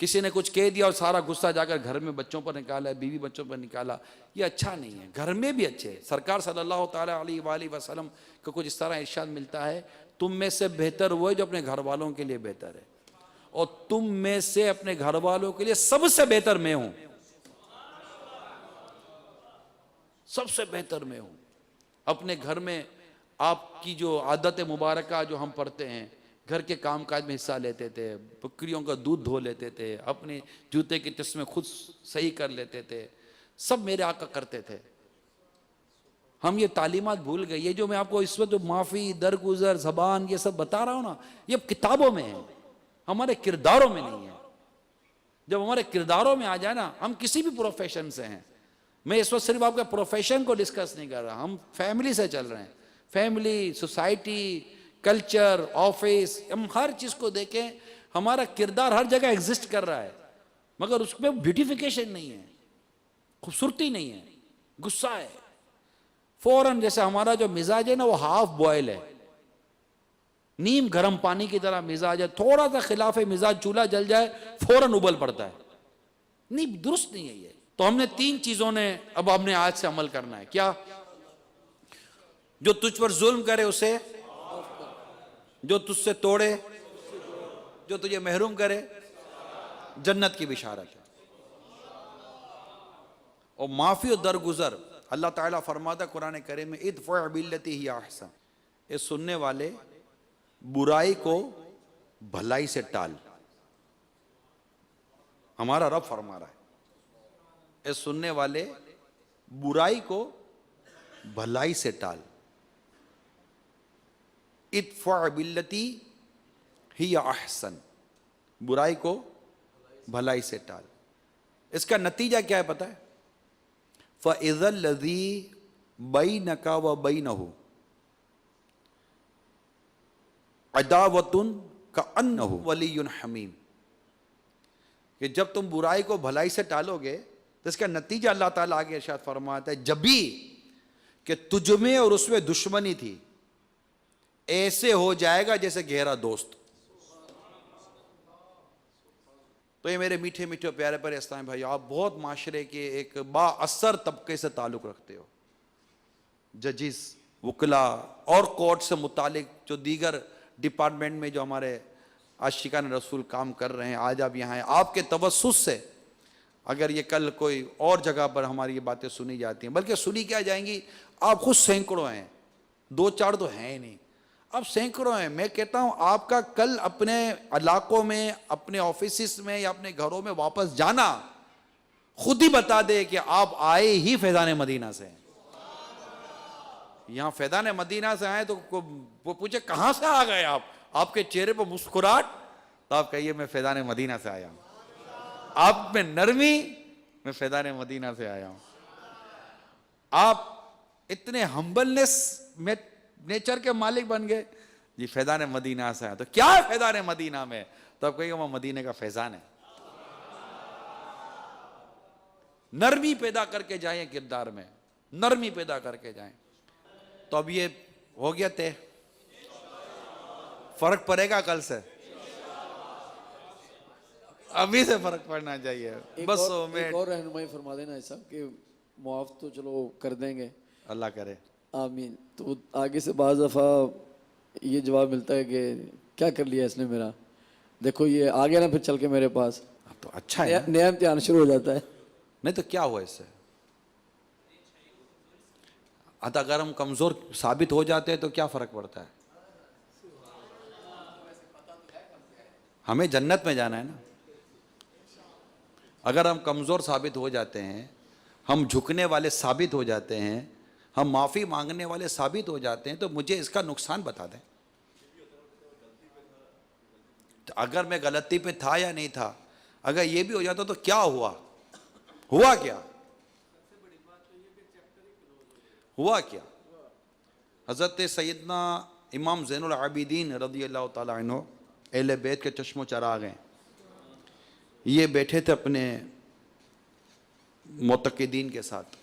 کسی نے کچھ کہہ دیا اور سارا غصہ جا کر گھر میں بچوں پر نکالا، بیوی بچوں پر نکالا، یہ اچھا نہیں ہے. گھر میں بھی اچھے. سرکار صلی اللہ تعالیٰ علیہ وآلہ وسلم کو کچھ اس طرح ارشاد ملتا ہے، تم میں سے بہتر وہ ہے جو اپنے گھر والوں کے لیے بہتر ہے، اور تم میں سے اپنے گھر والوں کے لیے سب سے بہتر میں ہوں. سب سے بہتر میں ہوں. اپنے گھر میں آپ کی جو عادت مبارکہ جو ہم پڑھتے ہیں، گھر کے کام کاج میں حصہ لیتے تھے، بکریوں کا دودھ دھو لیتے تھے، اپنے جوتے کی ٹس میں خود صحیح کر لیتے تھے، سب میرے آقا کرتے تھے. ہم یہ تعلیمات بھول گئے. یہ جو میں آپ کو اس وقت معافی، درگزر، زبان یہ سب بتا رہا ہوں نا، یہ کتابوں میں ہے، ہمارے کرداروں میں نہیں ہے. جب ہمارے کرداروں میں آ جائے نا، ہم کسی بھی پروفیشن سے ہیں، میں اس وقت صرف آپ کے پروفیشن کو ڈسکس نہیں کر رہا، ہم فیملی سے چل رہے ہیں. فیملی، سوسائٹی، کلچر، آفس، ہم ہر چیز کو دیکھیں، ہمارا کردار ہر جگہ ایگزسٹ کر رہا ہے، مگر اس میں بیوٹیفیکیشن نہیں ہے، خوبصورتی نہیں ہے، غصہ ہے. فوراً جیسے ہمارا جو مزاج ہے نا وہ ہاف بوائل ہے، نیم گرم پانی کی طرح مزاج ہے. تھوڑا سا خلاف مزاج چولہا جل جائے فوراً ابل پڑتا ہے. نہیں، درست نہیں ہے یہ. تو ہم نے 3 چیزوں نے اب ہم نے آج سے عمل کرنا ہے. کیا؟ جو تجھ پر ظلم کرے اسے، جو تجھ سے توڑے، جو تجھے محروم کرے، جنت کی بشارت ہے. اور معافی اور درگزر، اللہ تعالیٰ فرماتا قرآن کریم میں ادفع بالتی ہی احسن، اے سننے والے برائی کو بھلائی سے ٹال. ہمارا رب فرما رہا ہے، اے سننے والے برائی کو بھلائی سے ٹال. ادفع بالتی ہی احسن، برائی کو بھلائی سے ٹال. اس کا نتیجہ کیا ہے پتہ ہے؟ فَإِذَا الَّذِي بَيْنَكَ وَبَيْنَهُ عَدَاوَةٌ كَأَنَّهُ وَلِيٌّ حَمِيمٌ، کہ جب تم برائی کو بھلائی سے ٹالو گے تو تو اس کا نتیجہ اللہ تعالیٰ آگے ارشاد فرماتا ہے جب بھی کہ تجھ میں اور اس میں دشمنی تھی ایسے ہو جائے گا جیسے گہرا دوست. تو یہ میرے میٹھے میٹھے پیارے پیارے اسلامی بھائی، آپ بہت معاشرے کے ایک با اثر طبقے سے تعلق رکھتے ہو، ججز، وکلا اور کورٹ سے متعلق جو دیگر ڈپارٹمنٹ میں جو ہمارے عاشقان رسول کام کر رہے ہیں، آج آپ یہاں ہیں. آپ کے توسط سے اگر یہ کل کوئی اور جگہ پر ہماری یہ باتیں سنی جاتی ہیں، بلکہ سنی کیا جائیں گی، آپ خود سینکڑوں ہیں، دو چار تو ہیں ہی نہیں، اب سینکڑوں ہیں. میں کہتا ہوں آپ کا کل اپنے علاقوں میں، اپنے آفیسز میں یا اپنے گھروں میں واپس جانا خود ہی بتا دے کہ آپ آئے ہی فیضان مدینہ سے ہیں. یہاں فیضان مدینہ سے آئے تو وہ پوچھے کہاں سے آ گئے آپ کے چہرے پر مسکراہٹ، تو آپ کہیے میں فیضان مدینہ سے آیا ہوں. آپ میں نرمی، میں فیضان مدینہ سے آیا ہوں. آپ اتنے ہمبلنس میں نیچر کے مالک بن گئے، جی فیضان مدینہ سے آیا. تو کیا ہے فیضان مدینہ میں؟ تو آپ کہیے وہ مدینہ کا فیضان ہے. نرمی پیدا کر کے جائیں کردار میں، نرمی پیدا کر کے جائیں. تو اب یہ ہو گیا طے، فرق پڑے گا کل سے، ابھی سے فرق پڑنا چاہیے. بس ایک اور رہنمائی فرما دینا صاحب کہ معاف تو چلو کر دیں گے، اللہ کرے، آمین. تو آگے سے بعض دفعہ یہ جواب ملتا ہے کہ کیا کر لیا اس نے میرا، دیکھو یہ آ گیا نا پھر چل کے میرے پاس، تو اچھا ہے. نیا امتحان شروع ہو جاتا ہے. نہیں تو کیا ہوا اس سے؟ اگر ہم کمزور ثابت ہو جاتے ہیں تو کیا فرق پڑتا ہے؟ ہمیں جنت میں جانا ہے نا. اگر ہم کمزور ثابت ہو جاتے ہیں، ہم جھکنے والے ثابت ہو جاتے ہیں، ہم معافی مانگنے والے ثابت ہو جاتے ہیں، تو مجھے اس کا نقصان بتا دیں. تو اگر میں غلطی پہ تھا یا نہیں تھا، اگر یہ بھی ہو جاتا تو کیا ہوا؟ ہوا کیا؟ ہوا کیا؟ حضرت سیدنا امام زین العابدین رضی اللہ تعالیٰ عنہ اہل بیت کے چشم و چراغ ہیں. یہ بیٹھے تھے اپنے معتقدین کے ساتھ.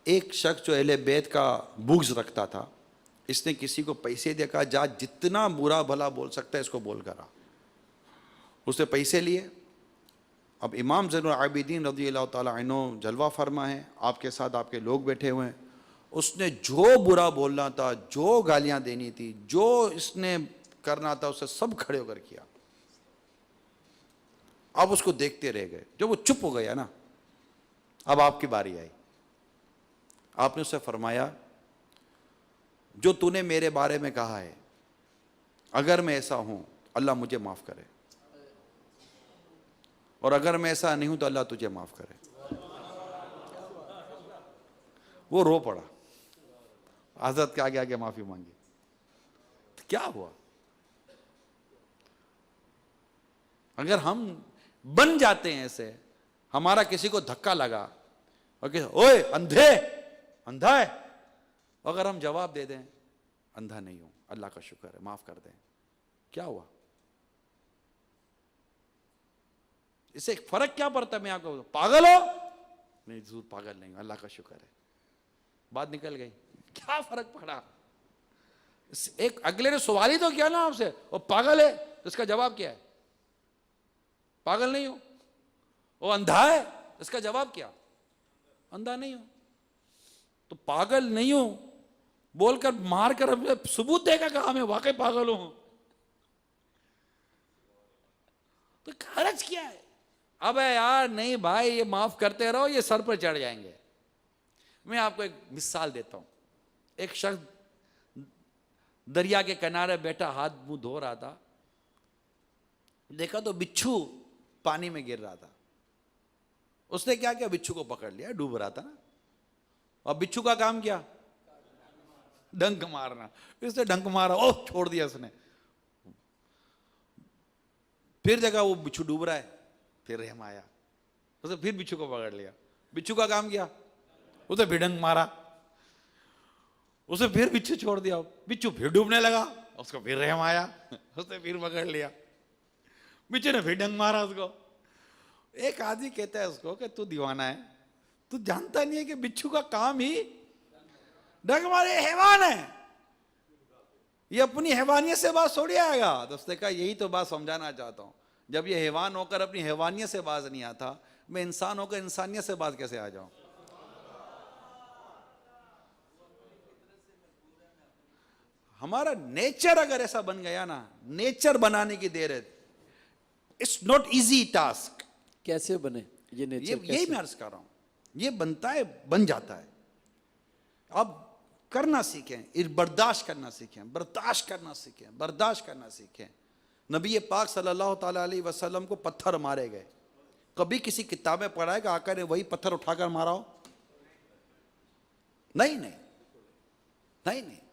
ایک شخص جو اہل بیت کا بغض رکھتا تھا، اس نے کسی کو پیسے دے کہا جا جتنا برا بھلا بول سکتا ہے اس کو بول کر آ. اس نے پیسے لیے. اب امام زین العابدین رضی اللہ تعالیٰ عنہ جلوہ فرما ہے، آپ کے ساتھ آپ کے لوگ بیٹھے ہوئے ہیں. اس نے جو برا بولنا تھا، جو گالیاں دینی تھی، جو اس نے کرنا تھا، اسے سب کھڑے ہو کر کیا. آپ اس کو دیکھتے رہ گئے. جب وہ چپ ہو گیا نا، اب آپ کی باری آئی. آپ نے اسے فرمایا جو تو نے میرے بارے میں کہا ہے، اگر میں ایسا ہوں اللہ مجھے معاف کرے، اور اگر میں ایسا نہیں ہوں تو اللہ تجھے معاف کرے. وہ رو پڑا، حضرت کے آگے آگے معافی مانگی. کیا ہوا؟ اگر ہم بن جاتے ہیں ایسے، ہمارا کسی کو دھکا لگا اور کہ اوئے اندھے، اندھا ہے، اگر ہم جواب دے دیں اندھا نہیں ہوں، اللہ کا شکر ہے، معاف کر دیں، کیا ہوا؟ اس سے ایک فرق کیا پڑتا ہے؟ میں آپ کو پاگل ہو؟ نہیں ضرور پاگل نہیں ہوں، اللہ کا شکر ہے، بات نکل گئی. کیا فرق پڑا؟ ایک اگلے نے سوال ہی تو کیا نا آپ سے، وہ پاگل ہے، تو اس کا جواب کیا ہے؟ پاگل نہیں ہوں. وہ اندھا ہے، اس کا جواب کیا؟ اندھا نہیں ہوں. تو پاگل نہیں ہوں بول کر مار کر ثبوت دے گا کہ میں واقعی پاگل ہوں. تو حرج کیا ہے؟ اب یار نہیں بھائی، یہ معاف کرتے رہو، یہ سر پر چڑھ جائیں گے. میں آپ کو ایک مثال دیتا ہوں. ایک شخص دریا کے کنارے بیٹھا ہاتھ منہ دھو رہا تھا، دیکھا تو بچھو پانی میں گر رہا تھا. اس نے کیا کیا؟ بچھو کو پکڑ لیا، ڈوب رہا تھا نا. اور بچھو کا کام کیا؟ ڈنک مارنا. اس نے ڈنک مارا، اوہ چھوڑ دیا اس نے. پھر دیکھا وہ بچھو ڈوب رہا ہے، پھر رحم آیا، اس نے پھر بچھو کو پکڑ لیا. بچھو کا کام کیا؟ اسے پھر ڈنک مارا، اسے پھر بچھو چھوڑ دیا. بچھو پھر ڈوبنے لگا، اس کو پھر رحم آیا، اس نے پھر پکڑ لیا. بچھو نے پھر ڈنک مارا اس کو. ایک آدمی کہتا ہے اس کو کہ تو دیوانہ ہے, تو جانتا نہیں ہے کہ بچھو کا کام ہی ڈنگ مارے, حیوان ہے, یہ اپنی حیوانیت سے باز چھوڑ آئے گا. تو اس نے کہا یہی تو بات سمجھانا چاہتا ہوں, جب یہ حیوان ہو کر اپنی حیوانیت سے باز نہیں آتا, میں انسان ہو کر انسانیت سے باز کیسے آ جاؤں. ہمارا نیچر اگر ایسا بن گیا نا, نیچر بنانے کی دیر ہے, اٹس ناٹ ایزی ٹاسک. کیسے بنے یہ نیچر؟ یہی میں عرض کر رہا ہوں, یہ بنتا ہے, بن جاتا ہے. اب کرنا سیکھیں, برداشت کرنا سیکھیں, برداشت کرنا سیکھیں, برداشت کرنا سیکھیں. نبی پاک صلی اللہ تعالیٰ علیہ وسلم کو پتھر مارے گئے, کبھی کسی کتاب میں پڑھا ہے کہ آقا نے وہی پتھر اٹھا کر مارا ہو؟ نہیں نہیں نہیں نہیں.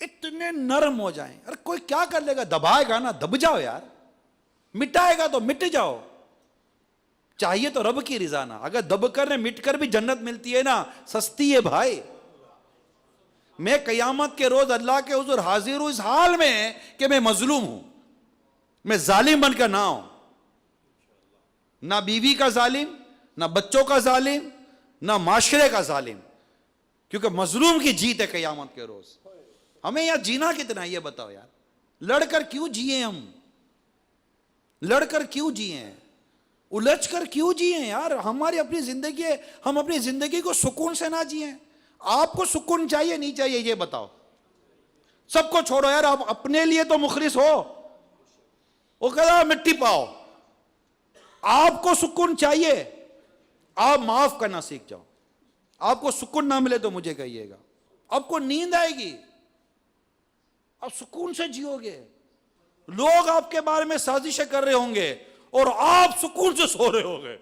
اتنے نرم ہو جائیں. ارے کوئی کیا کر لے گا, دبائے گا نا, دب جاؤ یار, مٹائے گا تو مٹ جاؤ. چاہیے تو رب کی رضا نا, اگر دب کر مٹ کر بھی جنت ملتی ہے نا, سستی ہے بھائی. میں قیامت کے روز اللہ کے حضور حاضر ہوں اس حال میں کہ میں مظلوم ہوں, میں ظالم بن کر نہ ہوں, نہ بیوی کا ظالم, نہ بچوں کا ظالم, نہ معاشرے کا ظالم, کیونکہ مظلوم کی جیت ہے قیامت کے روز. ہمیں یہاں جینا کتنا ہے یہ بتاؤ یار, لڑ کر کیوں جیے, ہم لڑ کر کیوں جیے, الجھ کر کیوں جیے یار. ہماری اپنی زندگی ہے, ہم اپنی زندگی کو سکون سے نہ جیے. آپ کو سکون چاہیے نہیں چاہیے یہ بتاؤ, سب کو چھوڑو یار, آپ اپنے لیے تو مخلص ہو. وہ کہا مٹی پاؤ, آپ کو سکون چاہیے, آپ معاف کرنا سیکھ جاؤ. آپ کو سکون نہ ملے تو مجھے کہیے گا, آپ کو نیند آئے گی, آپ سکون سے جیو گے. لوگ آپ کے بارے میں سازشیں کر رہے ہوں گے اور آپ سکون سے سو رہے ہوں گے.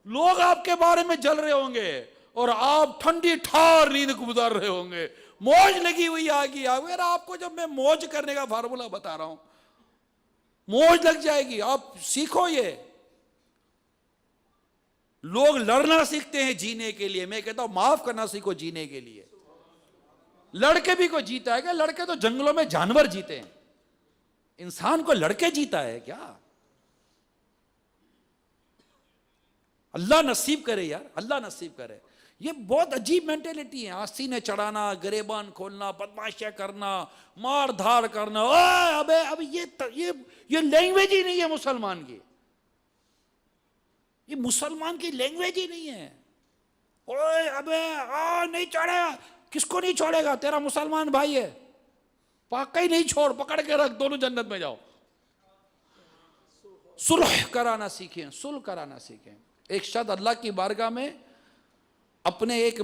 لوگ آپ کے بارے میں جل رہے ہوں گے اور آپ ٹھنڈی ٹھار نیند گزار رہے ہوں گے. موج لگی ہوئی آگی. آپ کو جب میں موج کرنے کا فارمولا بتا رہا ہوں, موج لگ جائے گی. آپ سیکھو یہ. لوگ لڑنا سیکھتے ہیں جینے کے لیے, میں کہتا ہوں معاف کرنا سیکھو جینے کے لیے. لڑکے بھی کوئی جیتا ہے کیا؟ لڑکے تو جنگلوں میں جانور جیتے ہیں, انسان کو لڑکے جیتا ہے کیا؟ اللہ نصیب کرے یار, اللہ نصیب کرے. یہ بہت عجیب مینٹلٹی ہے, سینے چڑھانا, گریبان کھولنا, بدماشیاں کرنا, مار دھاڑ کرنا. اب یہ لینگویج ہی نہیں ہے مسلمان کی, یہ مسلمان کی لینگویج ہی نہیں ہے. نہیں چھوڑے گا, کس کو نہیں چھوڑے گا؟ تیرا مسلمان بھائی ہے, پاکا ہی نہیں چھوڑ, پکڑ کے رکھ, دونوں جنت میں جاؤ. صلح کرانا سیکھیں, صلح کرانا سیکھیں. ایک شخص اللہ کی بارگاہ میں اپنے ایک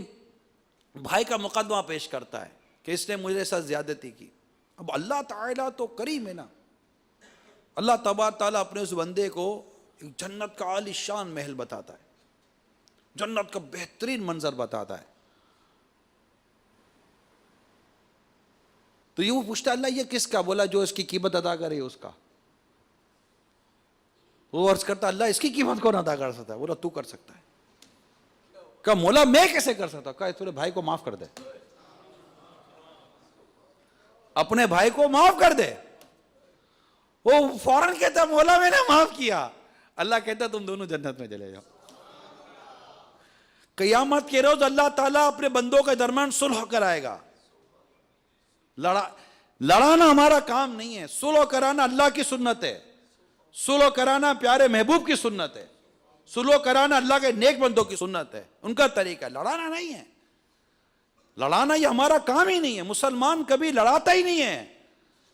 بھائی کا مقدمہ پیش کرتا ہے کہ اس نے مجھے ساتھ زیادتی کی. اب اللہ تعالیٰ تو کریم ہے نا, اللہ تبارک تعالیٰ اپنے اس بندے کو ایک جنت کا عالی شان محل بتاتا ہے, جنت کا بہترین منظر بتاتا ہے. تو یہ وہ پوچھتا ہے اللہ یہ کس کا؟ بولا جو اس کی قیمت ادا کرے اس کا. وہ عرض کرتا اللہ اس کی قیمت کون ادا کر سکتا ہے؟ بولا تو کر سکتا ہے. کہا مولا میں کیسے کر سکتا ہوں؟ کہا تیرے بھائی کو معاف کر دے, اپنے بھائی کو معاف کر دے. وہ فوراً کہتا مولا میں نے معاف کیا. اللہ کہتا تم دونوں جنت میں چلے جاؤ. قیامت کے روز اللہ تعالیٰ اپنے بندوں کے درمیان صلح کرائے گا. لڑانا ہمارا کام نہیں ہے, صلح کرانا اللہ کی سنت ہے, صلح کرانا پیارے محبوب کی سنت ہے, صلح کرانا اللہ کے نیک بندوں کی سنت ہے, ان کا طریقہ. لڑانا نہیں ہے, لڑانا یہ ہمارا کام ہی نہیں ہے. مسلمان کبھی لڑاتا ہی نہیں ہے,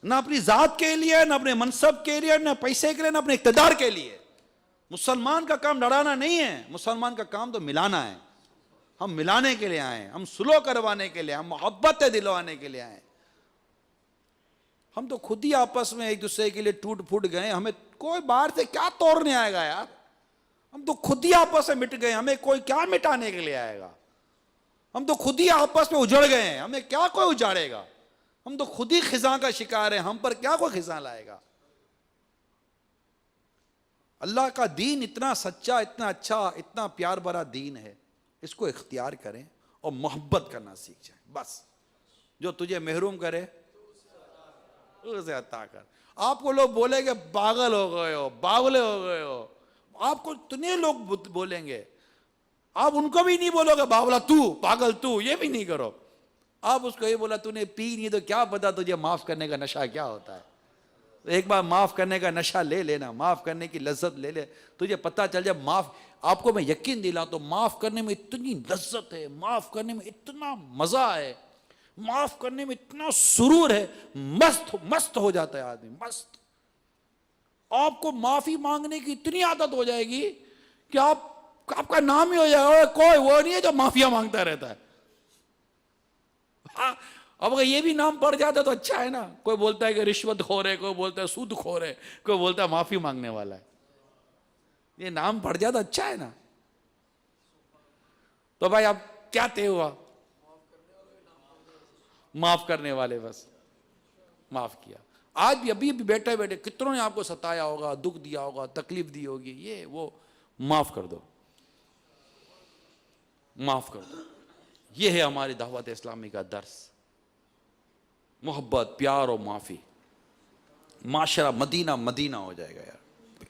نہ اپنی ذات کے لیے, نہ اپنے منصب کے لیے, نہ پیسے کے لیے, نہ اپنے اقتدار کے لیے. مسلمان کا کام لڑانا نہیں ہے, مسلمان کا کام تو ملانا ہے. ہم ملانے کے لیے آئے, ہم صلح کروانے کے لیے, ہم محبت دلوانے کے لیے آئے. ہم تو خود ہی آپس میں ایک دوسرے کے لیے ٹوٹ پھوٹ گئے, ہمیں کوئی باہر سے کیا توڑنے آئے گا یار. ہم تو خود ہی آپس میں مٹ گئے, ہمیں کوئی کیا مٹانے کے لیے آئے گا. ہم تو خود ہی آپس میں اجڑ گئے ہیں, ہمیں کیا کوئی اجاڑے گا. ہم تو خود ہی خزاں کا شکار ہیں, ہم پر کیا کوئی خزاں لائے گا. اللہ کا دین اتنا سچا, اتنا اچھا, اتنا پیار بھرا دین ہے, اس کو اختیار کریں اور محبت کرنا سیکھ جائیں. بس جو تجھے محروم کرے اسے عطا کر. آپ کو لوگ بولے کہ پاگل ہو گئے ہو, باولے ہو گئے ہو, آپ کو اتنے لوگ بولیں گے, آپ ان کو بھی نہیں بولو گے باولا تو پاگل تو, یہ بھی نہیں کرو. آپ اس کو یہ بولا تو نے پی نہیں تو کیا پتا تجھے معاف کرنے کا نشہ کیا ہوتا ہے. ایک بار معاف کرنے کا نشہ لے لینا, معاف کرنے کی لذت لے لے, تجھے پتہ چل جائے معاف. آپ کو میں یقین دلاتا تو معاف کرنے میں اتنی لذت ہے, معاف کرنے میں اتنا مزہ ہے, معاف کرنے میں اتنا سرور ہے, مست ہو جاتا ہے آدمی, مست. آپ کو معافی مانگنے کی اتنی عادت ہو جائے گی کہ آپ کا نام ہی ہو جائے گا, کوئی وہ نہیں ہے جو معافیا مانگتا رہتا ہے. اب اگر یہ بھی نام پڑ جاتا تو اچھا ہے نا. کوئی بولتا ہے کہ رشوت خور ہے, کوئی بولتا ہے سود خور ہے, کوئی بولتا ہے معافی مانگنے والا ہے. یہ نام پڑ جاتا اچھا ہے نا. تو بھائی اب کیا طے ہوا؟ معاف کرنے والے, بس معاف کیا. آج بھی ابھی بھی بیٹھے بیٹھے کتنوں نے آپ کو ستایا ہوگا, دکھ دیا ہوگا, تکلیف دی ہوگی, یہ وہ معاف کر دو, معاف کر دو. یہ ہے ہماری دعوت اسلامی کا درس, محبت, پیار اور معافی. معاشرہ مدینہ مدینہ ہو جائے گا یار.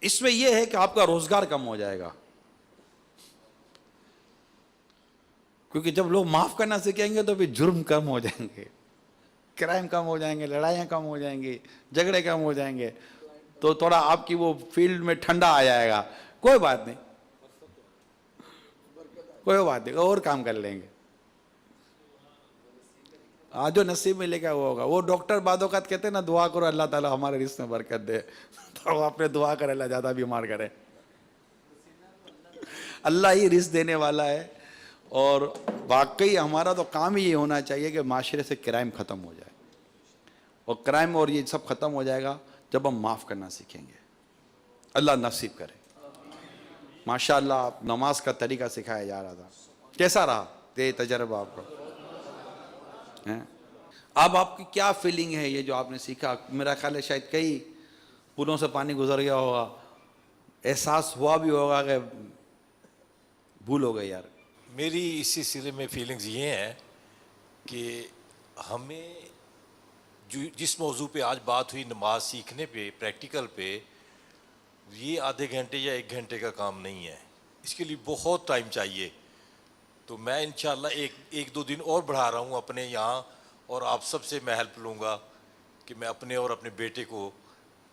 اس میں یہ ہے کہ آپ کا روزگار کم ہو جائے گا, کیونکہ جب لوگ معاف کرنا سیکھیں گے تو پھر جرم کم ہو جائیں گے, کرائم کم ہو جائیں گے, لڑائیاں کم ہو جائیں گی, جھگڑے کم ہو جائیں گے, تو تھوڑا آپ کی وہ فیلڈ میں ٹھنڈا آ جائے گا. کوئی بات نہیں, کوئی بات نہیں, اور کام کر لیں گے. آج جو نصیب میں لے گا وہ ہوگا. وہ ڈاکٹر بعد اوقات کہتے ہیں نا, دعا کرو اللہ تعالیٰ ہمارے رزق میں برکت دے, تو وہ اپنے دعا کرے اللہ زیادہ بیمار کرے. اللہ ہی رزق دینے والا ہے. اور واقعی ہمارا تو کام ہی یہ ہونا چاہیے کہ معاشرے سے کرائم ختم ہو جائے, اور کرائم اور یہ سب ختم ہو جائے گا جب ہم معاف کرنا سیکھیں گے. اللہ نصیب کرے. ماشاءاللہ آپ نماز کا طریقہ سکھایا جا رہا تھا, کیسا رہا یہ تجربہ آپ کو؟ اب آپ کی کیا فیلنگ ہے یہ جو آپ نے سیکھا؟ میرا خیال ہے شاید کئی پلوں سے پانی گزر گیا ہوگا, احساس ہوا بھی ہوگا کہ بھول ہو گئی یار. میری اسی سلسلے میں فیلنگز یہ ہیں کہ ہمیں جس موضوع پہ آج بات ہوئی, نماز سیکھنے پہ, پریکٹیکل پہ, یہ آدھے گھنٹے یا 1 گھنٹے کا کام نہیں ہے. اس کے لیے بہت ٹائم چاہیے. تو میں انشاءاللہ ایک دو دن اور بڑھا رہا ہوں اپنے یہاں, اور آپ سب سے میں ہیلپ لوں گا کہ میں اپنے اور اپنے بیٹے کو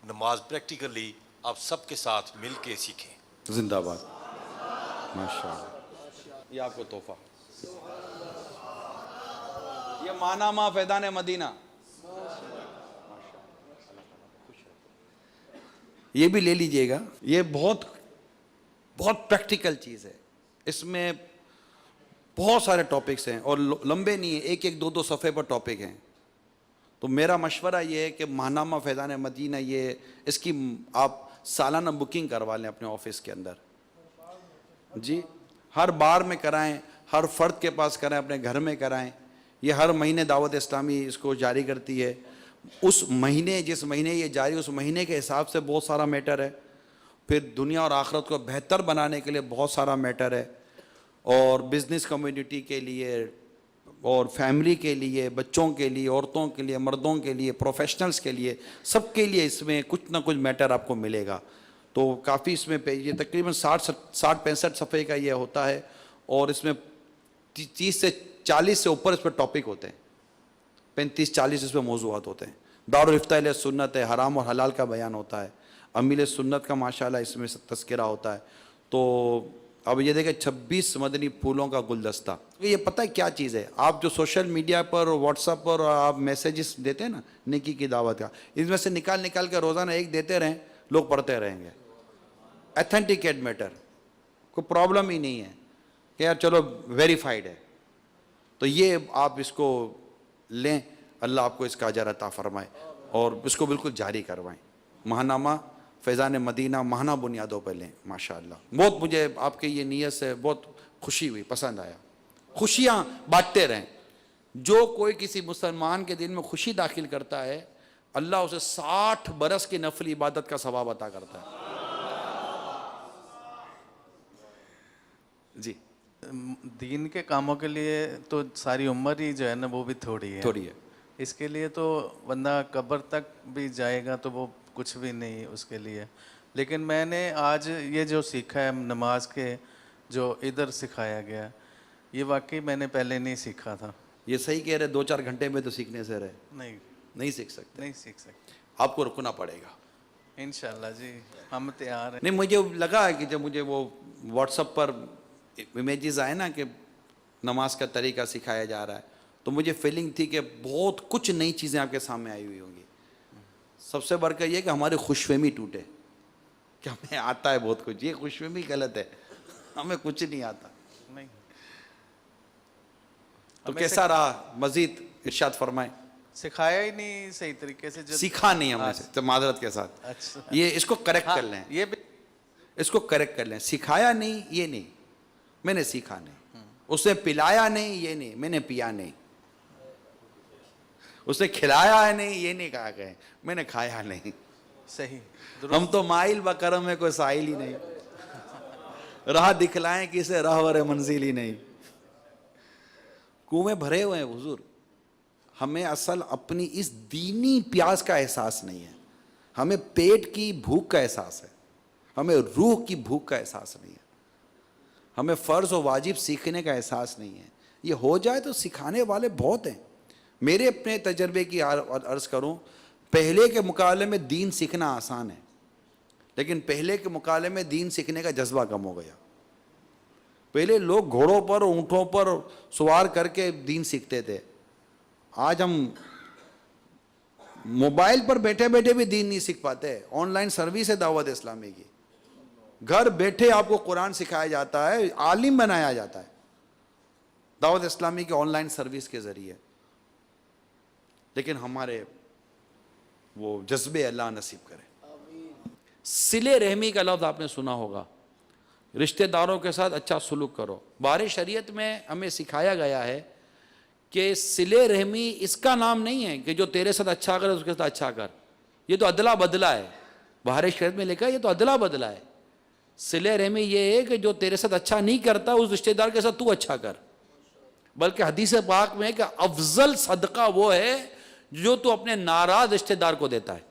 نماز پریکٹیکلی آپ سب کے ساتھ مل کے سیکھیں. زندہ باد, ماشاءاللہ. یہ آپ کو تحفہ, یہ مانامہ فیضان مدینہ, یہ بھی لے لیجئے گا. یہ بہت بہت پریکٹیکل چیز ہے. اس میں بہت سارے ٹاپکس ہیں اور لمبے نہیں ہیں, 1-2 صفحے پر ٹاپک ہیں. تو میرا مشورہ یہ ہے کہ ماہنامہ فیضان مدینہ, یہ اس کی آپ سالانہ بکنگ کروا لیں اپنے آفس کے اندر. جی, ہر بار میں کرائیں, ہر فرد کے پاس کرائیں, اپنے گھر میں کرائیں. یہ ہر مہینے دعوت اسلامی اس کو جاری کرتی ہے. اس مہینے, جس مہینے یہ جاری, اس مہینے کے حساب سے بہت سارا میٹر ہے. پھر دنیا اور آخرت کو بہتر بنانے کے لیے بہت سارا میٹر ہے. اور بزنس کمیونٹی کے لیے, اور فیملی کے لیے, بچوں کے لیے, عورتوں کے لیے, مردوں کے لیے, پروفیشنلز کے لیے, سب کے لیے اس میں کچھ نہ کچھ میٹر آپ کو ملے گا. تو کافی اس میں یہ تقریباً 60-65 صفحے کا یہ ہوتا ہے, اور اس میں 30 سے 40 سے اوپر اس پہ ٹاپک ہوتے ہیں, 35-40 اس پہ موضوعات ہوتے ہیں. دارالفتہ اہل سنت ہے, حرام اور حلال کا بیان ہوتا ہے. امیل سنت کا ماشاءاللہ اس میں تذکرہ ہوتا ہے. تو اب یہ دیکھیں 26 مدنی پھولوں کا گلدستہ. یہ پتہ ہے کیا چیز ہے؟ آپ جو سوشل میڈیا پر, واٹس ایپ پر آپ میسیجز دیتے ہیں نا نیکی کی دعوت کا, اس میں سے نکال کے روزانہ ایک دیتے رہیں, لوگ پڑھتے رہیں گے. ایتھینٹیکیٹ میٹر, کوئی پرابلم ہی نہیں ہے کہ یار چلو ویریفائڈ ہے. تو یہ آپ اس کو لیں, اللہ آپ کو اس کا اجر عطا فرمائے, اور اس کو بالکل جاری کروائیں. ماہنامہ فیضان مدینہ ماہانہ بنیادوں پہ لیں. ماشاءاللہ بہت مجھے آپ کے یہ نیت سے بہت خوشی ہوئی, پسند آیا. خوشیاں بانٹتے رہیں. جو کوئی کسی مسلمان کے دل میں خوشی داخل کرتا ہے, اللہ اسے 60 برس کی نفلی عبادت کا ثواب عطا کرتا ہے. جی, دین کے کاموں کے لیے تو ساری عمر ہی جو ہے نا وہ بھی تھوڑی ہے. اس کے لیے تو بندہ قبر تک بھی جائے گا تو وہ کچھ بھی نہیں اس کے لیے. لیکن میں نے آج یہ جو سیکھا ہے نماز کے جو ادھر سکھایا گیا یہ واقعی میں نے پہلے نہیں سیکھا تھا. یہ صحیح کہہ رہے 2-4 گھنٹے میں تو سیکھنے سے رہے نہیں سیکھ سکتے, نہیں سیکھ سکتے. آپ کو رکنا پڑے گا انشاءاللہ جی ہم تیار ہیں. نہیں مجھے لگا ہے کہ جب مجھے وہ واٹس ایپ پر امیجز آئے نا کہ نماز کا طریقہ سکھایا جا رہا ہے تو مجھے فیلنگ تھی کہ بہت کچھ نئی چیزیں آپ کے سامنے آئی ہوئی ہوں گی. سب سے بڑھ کر یہ کہ ہماری خوش فہمی ٹوٹے کہ ہمیں آتا ہے بہت کچھ. یہ خوش فہمی غلط ہے, ہمیں کچھ نہیں آتا. نہیں تو کیسا رہا مزید ارشاد فرمائیں. سکھایا ہی نہیں صحیح طریقے سے. سیکھا نہیں ہم نے تو معذرت کے ساتھ. اچھا یہ اس کو کریکٹ کر لیں, یہ بھی اس کو کریکٹ کر لیں. سکھایا نہیں یہ نہیں, میں نے سیکھا نہیں. اس نے پلایا نہیں یہ نہیں, میں نے پیا نہیں. اس نے کھلایا ہے نہیں یہ نہیں کہا کہ میں نے کھایا نہیں. صحیح ہم تو مائل بکرم میں کوئی سائل ہی نہیں, راہ دکھلائیں کسے راہور منزل ہی نہیں. کنویں بھرے ہوئے ہیں حضور, ہمیں اصل اپنی اس دینی پیاس کا احساس نہیں ہے. ہمیں پیٹ کی بھوک کا احساس ہے, ہمیں روح کی بھوک کا احساس نہیں ہے. ہمیں فرض و واجب سیکھنے کا احساس نہیں ہے. یہ ہو جائے تو سکھانے والے بہت ہیں. میرے اپنے تجربے کی عرض کروں, پہلے کے مقابلے میں دین سیکھنا آسان ہے, لیکن پہلے کے مقابلے میں دین سیکھنے کا جذبہ کم ہو گیا. پہلے لوگ گھوڑوں پر اونٹوں پر سوار کر کے دین سیکھتے تھے. آج ہم موبائل پر بیٹھے بیٹھے بھی دین نہیں سیکھ پاتے. آن لائن سروس ہے دعوت اسلامی کی, گھر بیٹھے آپ کو قرآن سکھایا جاتا ہے, عالم بنایا جاتا ہے دعوت اسلامی کی آن لائن سروس کے ذریعے. لیکن ہمارے وہ جذبے اللہ نصیب کرے. صلہ رحمی کا لفظ آپ نے سنا ہوگا, رشتہ داروں کے ساتھ اچھا سلوک کرو. بارے شریعت میں ہمیں سکھایا گیا ہے کہ صلہ رحمی اس کا نام نہیں ہے کہ جو تیرے ساتھ اچھا کرے اس کے ساتھ اچھا کر. یہ تو ادلا بدلا ہے. بارے شریعت میں لکھا ہے یہ تو ادلا بدلا ہے. صلہ رحمی یہ ہے کہ جو تیرے ساتھ اچھا نہیں کرتا اس رشتہ دار کے ساتھ تو اچھا کر. بلکہ حدیث پاک میں ہے کہ افضل صدقہ وہ ہے جو تو اپنے ناراض رشتہ دار کو دیتا ہے.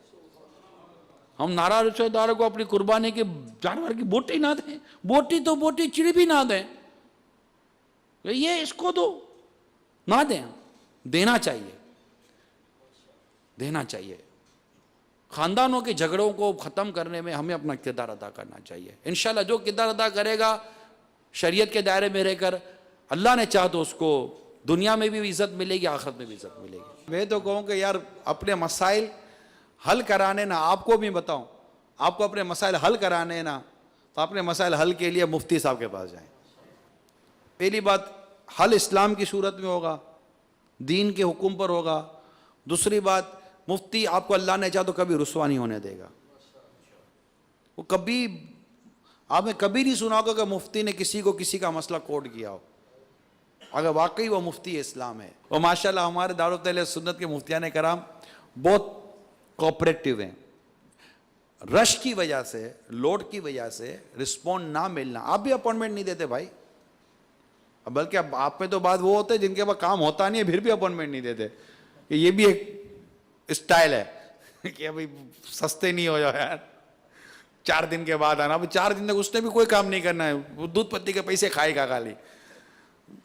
ہم ناراض رشتہ دار کو اپنی قربانی کے جانور کی بوٹی نہ دیں, بوٹی تو بوٹی چڑی بھی نہ دیں, یہ اس کو تو نہ دیں. دینا چاہیے, دینا چاہیے. خاندانوں کے جھگڑوں کو ختم کرنے میں ہمیں اپنا کردار ادا کرنا چاہیے. انشاءاللہ جو کردار ادا کرے گا شریعت کے دائرے میں رہ کر, اللہ نے چاہا تو اس کو دنیا میں بھی عزت ملے گی, آخرت میں بھی عزت ملے گی. میں تو کہوں کہ یار اپنے مسائل حل کرانے نا, آپ کو بھی بتاؤں, آپ کو اپنے مسائل حل کرانے نا تو اپنے مسائل حل کے لیے مفتی صاحب کے پاس جائیں. پہلی بات حل اسلام کی صورت میں ہوگا, دین کے حکم پر ہوگا. دوسری بات مفتی آپ کو اللہ نے چاہا تو کبھی رسوا نہیں ہونے دے گا. وہ کبھی آپ نے کبھی نہیں سنا ہوگا کہ مفتی نے کسی کو کسی کا مسئلہ کوٹ کیا ہو, اگر واقعی وہ مفتی اسلام ہے. اور ماشاءاللہ ہمارے دارالعلوم اہل سنت کے مفتیان کرام بہت کوآپریٹو ہیں. رش کی وجہ سے, لوڈ کی وجہ سے رسپونڈ نہ ملنا, آپ بھی اپوائنٹمنٹ نہیں دیتے بھائی. بلکہ اب آپ میں تو بات وہ ہوتے ہیں جن کے پاس کام ہوتا نہیں ہے پھر بھی اپوائنٹمنٹ نہیں دیتے. کہ یہ بھی ایک اسٹائل ہے کہ ابھی سستے نہیں ہو جاؤ یار, 4 دن کے بعد آنا. اب 4 دن تک اس نے بھی کوئی کام نہیں کرنا ہے, وہ دودھ پتی کے پیسے کھائے گا خالی,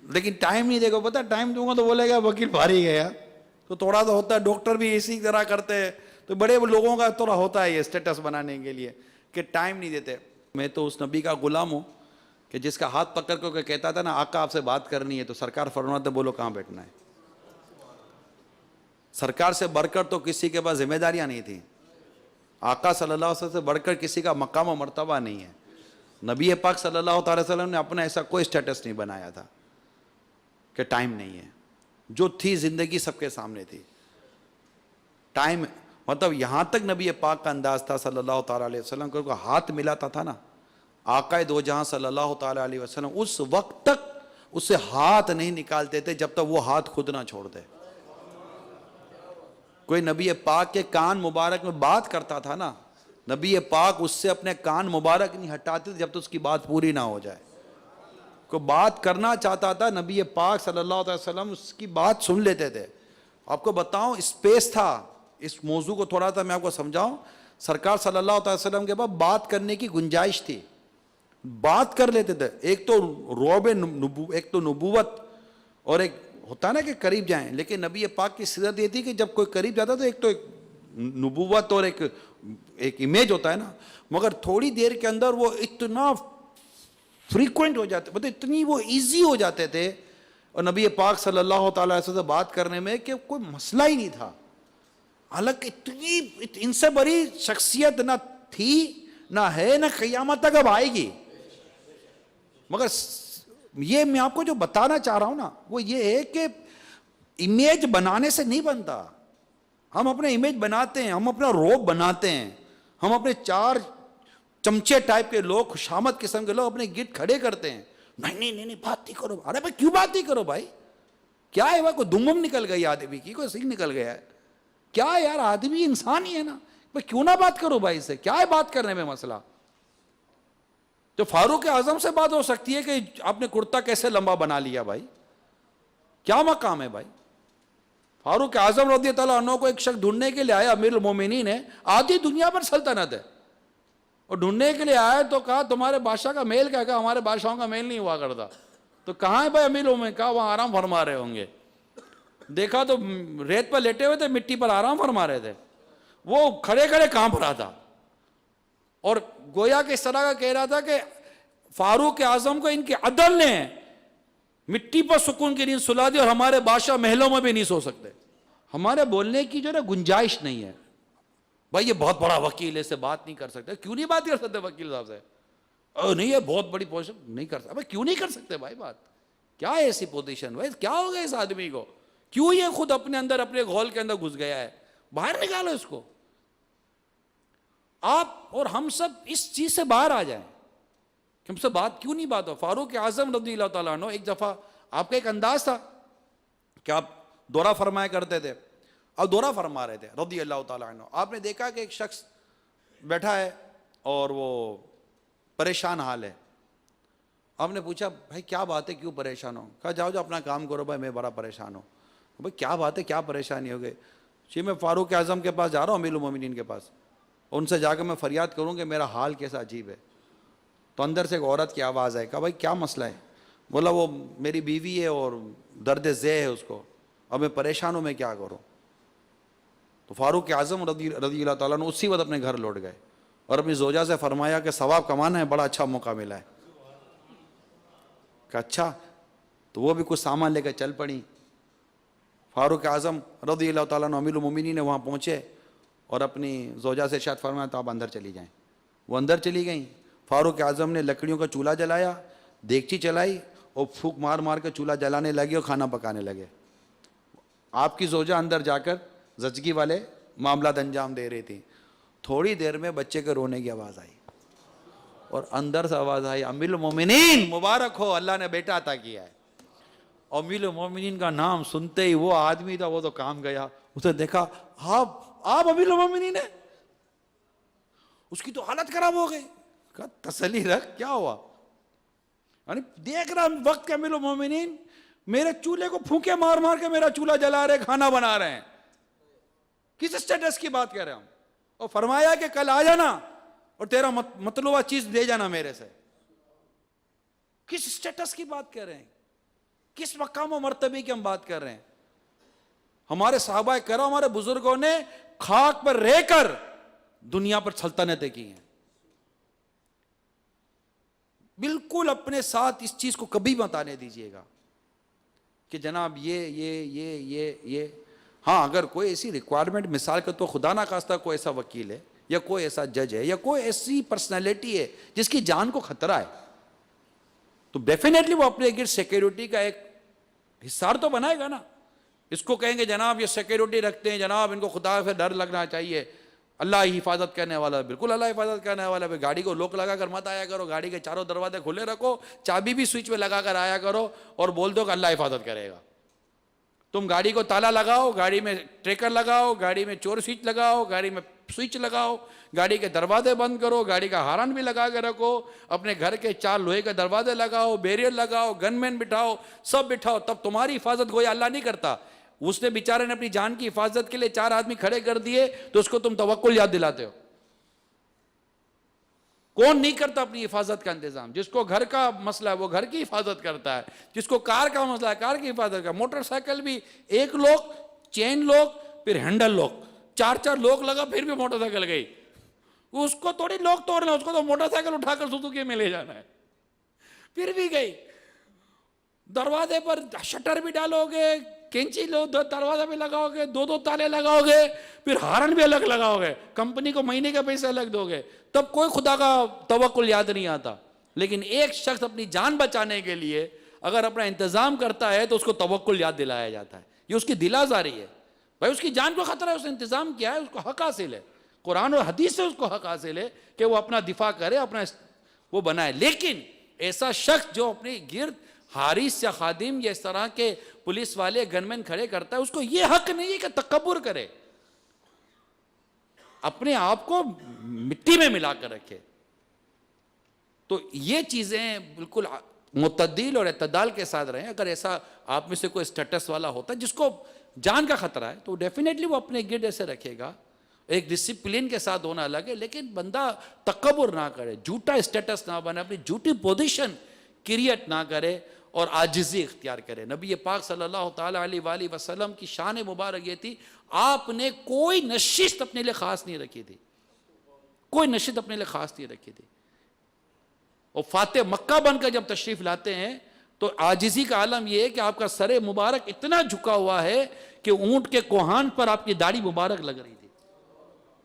لیکن ٹائم نہیں دے گا. پتا ٹائم دوں گا تو بولے گا وکیل بھاری گیا. تو تھوڑا سا ہوتا ہے, ڈاکٹر بھی اسی طرح کرتے ہیں. تو بڑے لوگوں کا تھوڑا ہوتا ہے یہ اسٹیٹس بنانے کے لیے کہ ٹائم نہیں دیتے. میں تو اس نبی کا غلام ہوں کہ جس کا ہاتھ پکڑ کر کہتا تھا نا آقا آپ سے بات کرنی ہے, تو سرکار فرماتے بولو کہاں بیٹھنا ہے. سرکار سے بڑھ کر تو کسی کے پاس ذمہ داریاں نہیں تھیں. آقا صلی اللہ علیہ وسلم سے بڑھ کر کسی کا مقام و مرتبہ نہیں ہے. نبی پاک صلی اللہ تعالی وسلم نے اپنا ایسا کوئی اسٹیٹس نہیں بنایا تھا کہ ٹائم نہیں ہے. جو تھی زندگی سب کے سامنے تھی. ٹائم مطلب یہاں تک نبی پاک کا انداز تھا صلی اللہ تعالیٰ علیہ وسلم کو ہاتھ ملاتا تھا نا آقا دو جہاں صلی اللہ تعالیٰ علیہ وسلم, اس وقت تک اس سے ہاتھ نہیں نکالتے تھے جب تک وہ ہاتھ خود نہ چھوڑ دے. کوئی نبی پاک کے کان مبارک میں بات کرتا تھا نا, نبی پاک اس سے اپنے کان مبارک نہیں ہٹاتے تھے جب تک اس کی بات پوری نہ ہو جائے. کوئی بات کرنا چاہتا تھا نبی پاک صلی اللہ علیہ وسلم اس کی بات سن لیتے تھے. آپ کو بتاؤں اسپیس تھا, اس موضوع کو تھوڑا سا میں آپ کو سمجھاؤں. سرکار صلی اللہ علیہ وسلم کے بعد بات کرنے کی گنجائش تھی, بات کر لیتے تھے. ایک تو رعب ایک تو نبوت اور ایک ہوتا نا کہ قریب جائیں, لیکن نبی پاک کی سیرت یہ تھی کہ جب کوئی قریب جاتا تو ایک تو ایک نبوت اور ایک امیج ہوتا ہے نا, مگر تھوڑی دیر کے اندر وہ اتنا فریکوینٹ ہو جاتے, مطلب اتنی وہ ایزی ہو جاتے تھے اور نبی پاک صلی اللہ تعالیٰ علیہ وسلم سے بات کرنے میں کہ کوئی مسئلہ ہی نہیں تھا. حالانکہ اتنی ان سے بڑی شخصیت نہ تھی نہ ہے نہ قیامت تک اب آئے گی. مگر یہ میں آپ کو جو بتانا چاہ رہا ہوں نا وہ یہ ہے کہ امیج بنانے سے نہیں بنتا. ہم اپنے امیج بناتے ہیں, ہم اپنا روب بناتے ہیں, ہم اپنے چار چمچے ٹائپ کے لوگ, خوشامد قسم کے لوگ اپنے گرد کھڑے کرتے ہیں. نہیں بات نہیں کرو. ارے بھائی کیوں بات نہیں کرو بھائی, کیا ہے بھائی, کوئی دمم نکل گئی آدمی کی, کوئی سنگ نکل گیا ہے, کیا ہے یار, آدمی انسان ہی ہے نا بھائی, کیوں نہ بات کرو بھائی سے, کیا ہے بات کرنے میں مسئلہ. جو فاروق اعظم سے بات ہو سکتی ہے کہ آپ نے کرتا کیسے لمبا بنا لیا بھائی, کیا مقام ہے بھائی. فاروق اعظم رضی اللہ عنہ کو ایک شخص ڈھونڈنے کے لیے آیا, امیر المومنین ہے, آدھی دنیا پر سلطنت ہے, اور ڈھونڈنے کے لیے آئے تو کہا تمہارے بادشاہ کا میل کیا, کہا ہمارے بادشاہوں کا میل نہیں ہوا کرتا. تو کہاں ہے بھائی امیر المومنین, کہا وہاں آرام فرما رہے ہوں گے. دیکھا تو ریت پر لیٹے ہوئے تھے, مٹی پر آرام فرما رہے تھے, وہ کھڑے کھڑے کانپ رہا تھا, اور گویا کہ اس طرح کا کہہ رہا تھا کہ فاروق اعظم کو ان کے عدل نے مٹی پر سکون کی نیند سلا دی, اور ہمارے بادشاہ محلوں میں بھی نہیں سو سکتے. ہمارے بولنے کی جو ہے گنجائش نہیں ہے. بھائی یہ بہت بڑا وکیل ہے, اس سے بات نہیں کر سکتے. کیوں نہیں بات کر سکتے وکیل صاحب سے, نہیں یہ بہت بڑی پوزیشن, نہیں کر سکتے. کیوں نہیں کر سکتے بھائی بات, کیا ہے ایسی پوزیشن بھائی, کیا ہو گیا اس آدمی کو, کیوں یہ خود اپنے اندر اپنے گھول کے اندر گھس گیا ہے, باہر نکالو اس کو. آپ اور ہم سب اس چیز سے باہر آ جائیں کہ ہم سے بات کیوں نہیں بات ہو. فاروق اعظم رضی اللہ تعالیٰ عنہ, ایک دفعہ آپ کا ایک انداز تھا کہ آپ دورہ فرمایا کرتے تھے, اب دورہ فرما رہے تھے رضی اللہ تعالیٰ عنہ. آپ نے دیکھا کہ ایک شخص بیٹھا ہے اور وہ پریشان حال ہے. آپ نے پوچھا بھائی کیا بات ہے, کیوں پریشان ہو. کہا جاؤ اپنا کام کرو بھائی, میں بڑا پریشان ہوں. بھائی کیا بات ہے, کیا پریشانی ہو گئی. جی میں فاروق اعظم کے پاس جا رہا ہوں, امیر المومنین کے پاس, ان سے جا کے میں فریاد کروں کہ میرا حال کیسا عجیب ہے. تو اندر سے ایک عورت کی آواز آئی. کہا بھائی کیا مسئلہ ہے. بولا وہ میری بیوی ہے اور درد ذہ ہے اس کو, اب میں پریشان ہوں, میں کیا کروں. تو فاروق اعظم رضی اللہ تعالیٰ نے اسی وقت اپنے گھر لوٹ گئے اور اپنی زوجہ سے فرمایا کہ ثواب کمانا ہے, بڑا اچھا موقع ملا ہے. کہ اچھا, تو وہ بھی کچھ سامان لے کے چل پڑی. فاروق اعظم رضی اللہ تعالیٰ عنہ امیر المومنین نے وہاں پہنچے اور اپنی زوجہ سے ارشاد فرمایا تو آپ اندر چلی جائیں. وہ اندر چلی گئیں. فاروق اعظم نے لکڑیوں کا چولہا جلایا, دیگچی چلائی اور پھونک مار مار کے چولہا جلانے لگے اور کھانا پکانے لگے. آپ کی زوجہ اندر جا کر زچگی والے معاملات انجام دے رہی تھی. تھوڑی دیر میں بچے کے رونے کی آواز آئی اور اندر سے آواز آئی امیر المومنین مبارک ہو, اللہ نے بیٹا عطا کیا ہے. امیر المومنین کا نام سنتے ہی وہ آدمی تھا وہ تو کام گیا. اسے دیکھا آپ امیر المومنین ہیں, اس کی تو حالت خراب ہو گئی. کہا تسلی رکھ, کیا ہوا. یعنی دیکھ رہا وقت کے امیر المومنین میرے چولہے کو پھونکے مار مار کے میرا چولہا جلا رہے, کھانا بنا رہے ہیں. کس اسٹیٹس کی بات کر رہے ہوں. اور فرمایا کہ کل آ جانا اور تیرا مطلوبہ چیز لے جانا میرے سے. کس اسٹیٹس کی بات کر رہے ہیں, کس مقام و مرتبے کی ہم بات کر رہے ہیں. ہمارے صحابہ کرام, ہمارے بزرگوں نے خاک پر رہ کر دنیا پر سلطنتیں کی ہیں. بالکل اپنے ساتھ اس چیز کو کبھی مت آنے دیجیے گا کہ جناب یہ ہاں اگر کوئی ایسی ریکوائرمنٹ مثال کے تو خدا نہ خواستہ کوئی ایسا وکیل ہے یا کوئی ایسا جج ہے یا کوئی ایسی پرسنالٹی ہے جس کی جان کو خطرہ ہے, تو ڈیفینیٹلی وہ اپنے گرد سیکیورٹی کا ایک حصار تو بنائے گا نا. اس کو کہیں گے جناب یہ سیکیورٹی رکھتے ہیں, جناب ان کو خدا سے ڈر لگنا چاہیے, اللہ ہی حفاظت کرنے والا ہے. بالکل اللہ حفاظت کرنے والا ہے. گاڑی کو لوک لگا کر مت آیا کرو, گاڑی کے چاروں دروازے کھلے رکھو, چابی بھی سوئچ پہ لگا کر آیا کرو اور بول دو کہ اللہ حفاظت کرے گا. تم گاڑی کو تالا لگاؤ, گاڑی میں ٹریکر لگاؤ, گاڑی میں چور سوئچ لگاؤ, گاڑی میں سوئچ لگاؤ, گاڑی کے دروازے بند کرو, گاڑی کا ہارن بھی لگا کے رکھو, اپنے گھر کے 4 لوہے کے دروازے لگاؤ, بیریئر لگاؤ, گن مین بٹھاؤ, سب بٹھاؤ, تب تمہاری حفاظت گویا اللہ نہیں کرتا. اس نے بیچارے نے اپنی جان کی حفاظت کے لیے 4 آدمی کھڑے کر دیے تو اس کو تم توکل یاد دلاتے ہو. کون نہیں کرتا اپنی حفاظت کا انتظام؟ جس کو گھر کا مسئلہ ہے وہ گھر کی حفاظت کرتا ہے، جس کو کار کا مسئلہ ہے کار کی حفاظت کرتا ہے. موٹر سائیکل بھی ایک لوگ، چین لوگ، پھر ہینڈل لوگ، چار چار لوگ لگا پھر بھی موٹر سائیکل گئی. اس کو تھوڑی لوگ توڑنا، اس کو تو موٹر سائیکل اٹھا کر سوزوکی میں لے جانا ہے. پھر بھی گئی. دروازے پر شٹر بھی ڈالو گے، کینچی لو دروازے پہ لگاؤ گے، دو دو تالے لگاؤ گے، پھر ہارن بھی الگ لگاؤ گے، کمپنی کو مہینے کا پیسہ الگ دو گے، تب کوئی خدا کا توکل یاد نہیں آتا. لیکن ایک شخص اپنی جان بچانے کے لیے اگر اپنا انتظام کرتا ہے تو اس کو توکل یاد دلایا جاتا ہے. یہ اس کی دل آزاری ہے. بھائی اس کی جان کو خطرہ ہے، اس نے انتظام کیا ہے، اس کو حق حاصل ہے. قرآن اور حدیث سے اس کو حق حاصل ہے کہ وہ اپنا دفاع کرے، اپنا وہ بنائے. لیکن ایسا شخص جو اپنے گرد حارث یا خادم یا اس طرح کے پولیس والے گنمین کھڑے کرتا ہے، اس کو یہ حق نہیں ہے کہ تکبر کرے، اپنے آپ کو مٹی میں ملا کر رکھے. تو یہ چیزیں بالکل معتدل اور اعتدال کے ساتھ رہیں. اگر ایسا آپ میں سے کوئی اسٹیٹس والا ہوتا ہے جس کو جان کا خطرہ ہے تو ڈیفینیٹلی وہ اپنے گرد ایسے رکھے گا. ایک ڈسپلن کے ساتھ ہونا الگ ہے، لیکن بندہ تکبر نہ کرے، جھوٹا اسٹیٹس نہ بنے، اپنی جھوٹی پوزیشن کریٹ نہ کرے اور عاجزی اختیار کرے. نبی پاک صلی اللہ تعالیٰ علیہ وآلہ وسلم کی شان مبارک یہ تھی، آپ نے کوئی نشست اپنے لیے خاص نہیں رکھی تھی، کوئی نشست اپنے لیے خاص نہیں رکھی تھی. اور فاتح مکہ بن کر جب تشریف لاتے ہیں تو عاجزی کا عالم یہ ہے کہ آپ کا سر مبارک اتنا جھکا ہوا ہے کہ اونٹ کے کوہان پر آپ کی داڑھی مبارک لگ رہی تھی.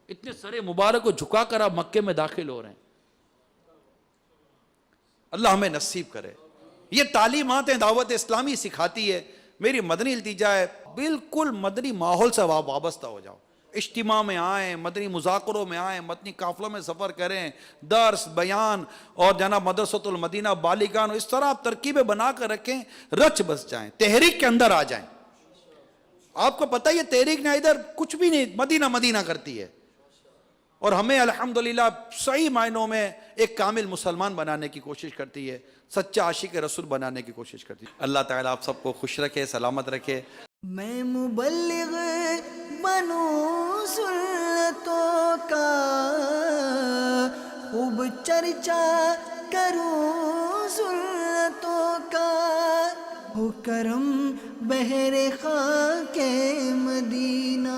اتنے سر مبارک کو جھکا کر آپ مکے میں داخل ہو رہے ہیں. اللہ ہمیں نصیب کرے. یہ تعلیمات دعوت اسلامی سکھاتی ہے. میری مدنی التجا ہے بالکل مدنی ماحول سے وابستہ ہو جاؤ. اجتماع میں آئیں، مدنی مذاکروں میں آئیں، مدنی قافلوں میں سفر کریں، درس بیان اور جناب مدرسۃ المدینہ بالیگان، اس طرح آپ ترکیبیں بنا کر رکھیں، رچ بس جائیں، تحریک کے اندر آ جائیں. آپ کو پتہ یہ تحریک نے ادھر کچھ بھی نہیں، مدینہ مدینہ کرتی ہے، اور ہمیں الحمدللہ صحیح معنوں میں ایک کامل مسلمان بنانے کی کوشش کرتی ہے، سچا عاشق رسول بنانے کی کوشش کرتی ہے. اللہ تعالیٰ آپ سب کو خوش رکھے، سلامت رکھے. میں مبلغ بنوں سنتوں کا، خوب چرچا کروں سنتوں کا، ہو کرم بہر خاک مدینہ.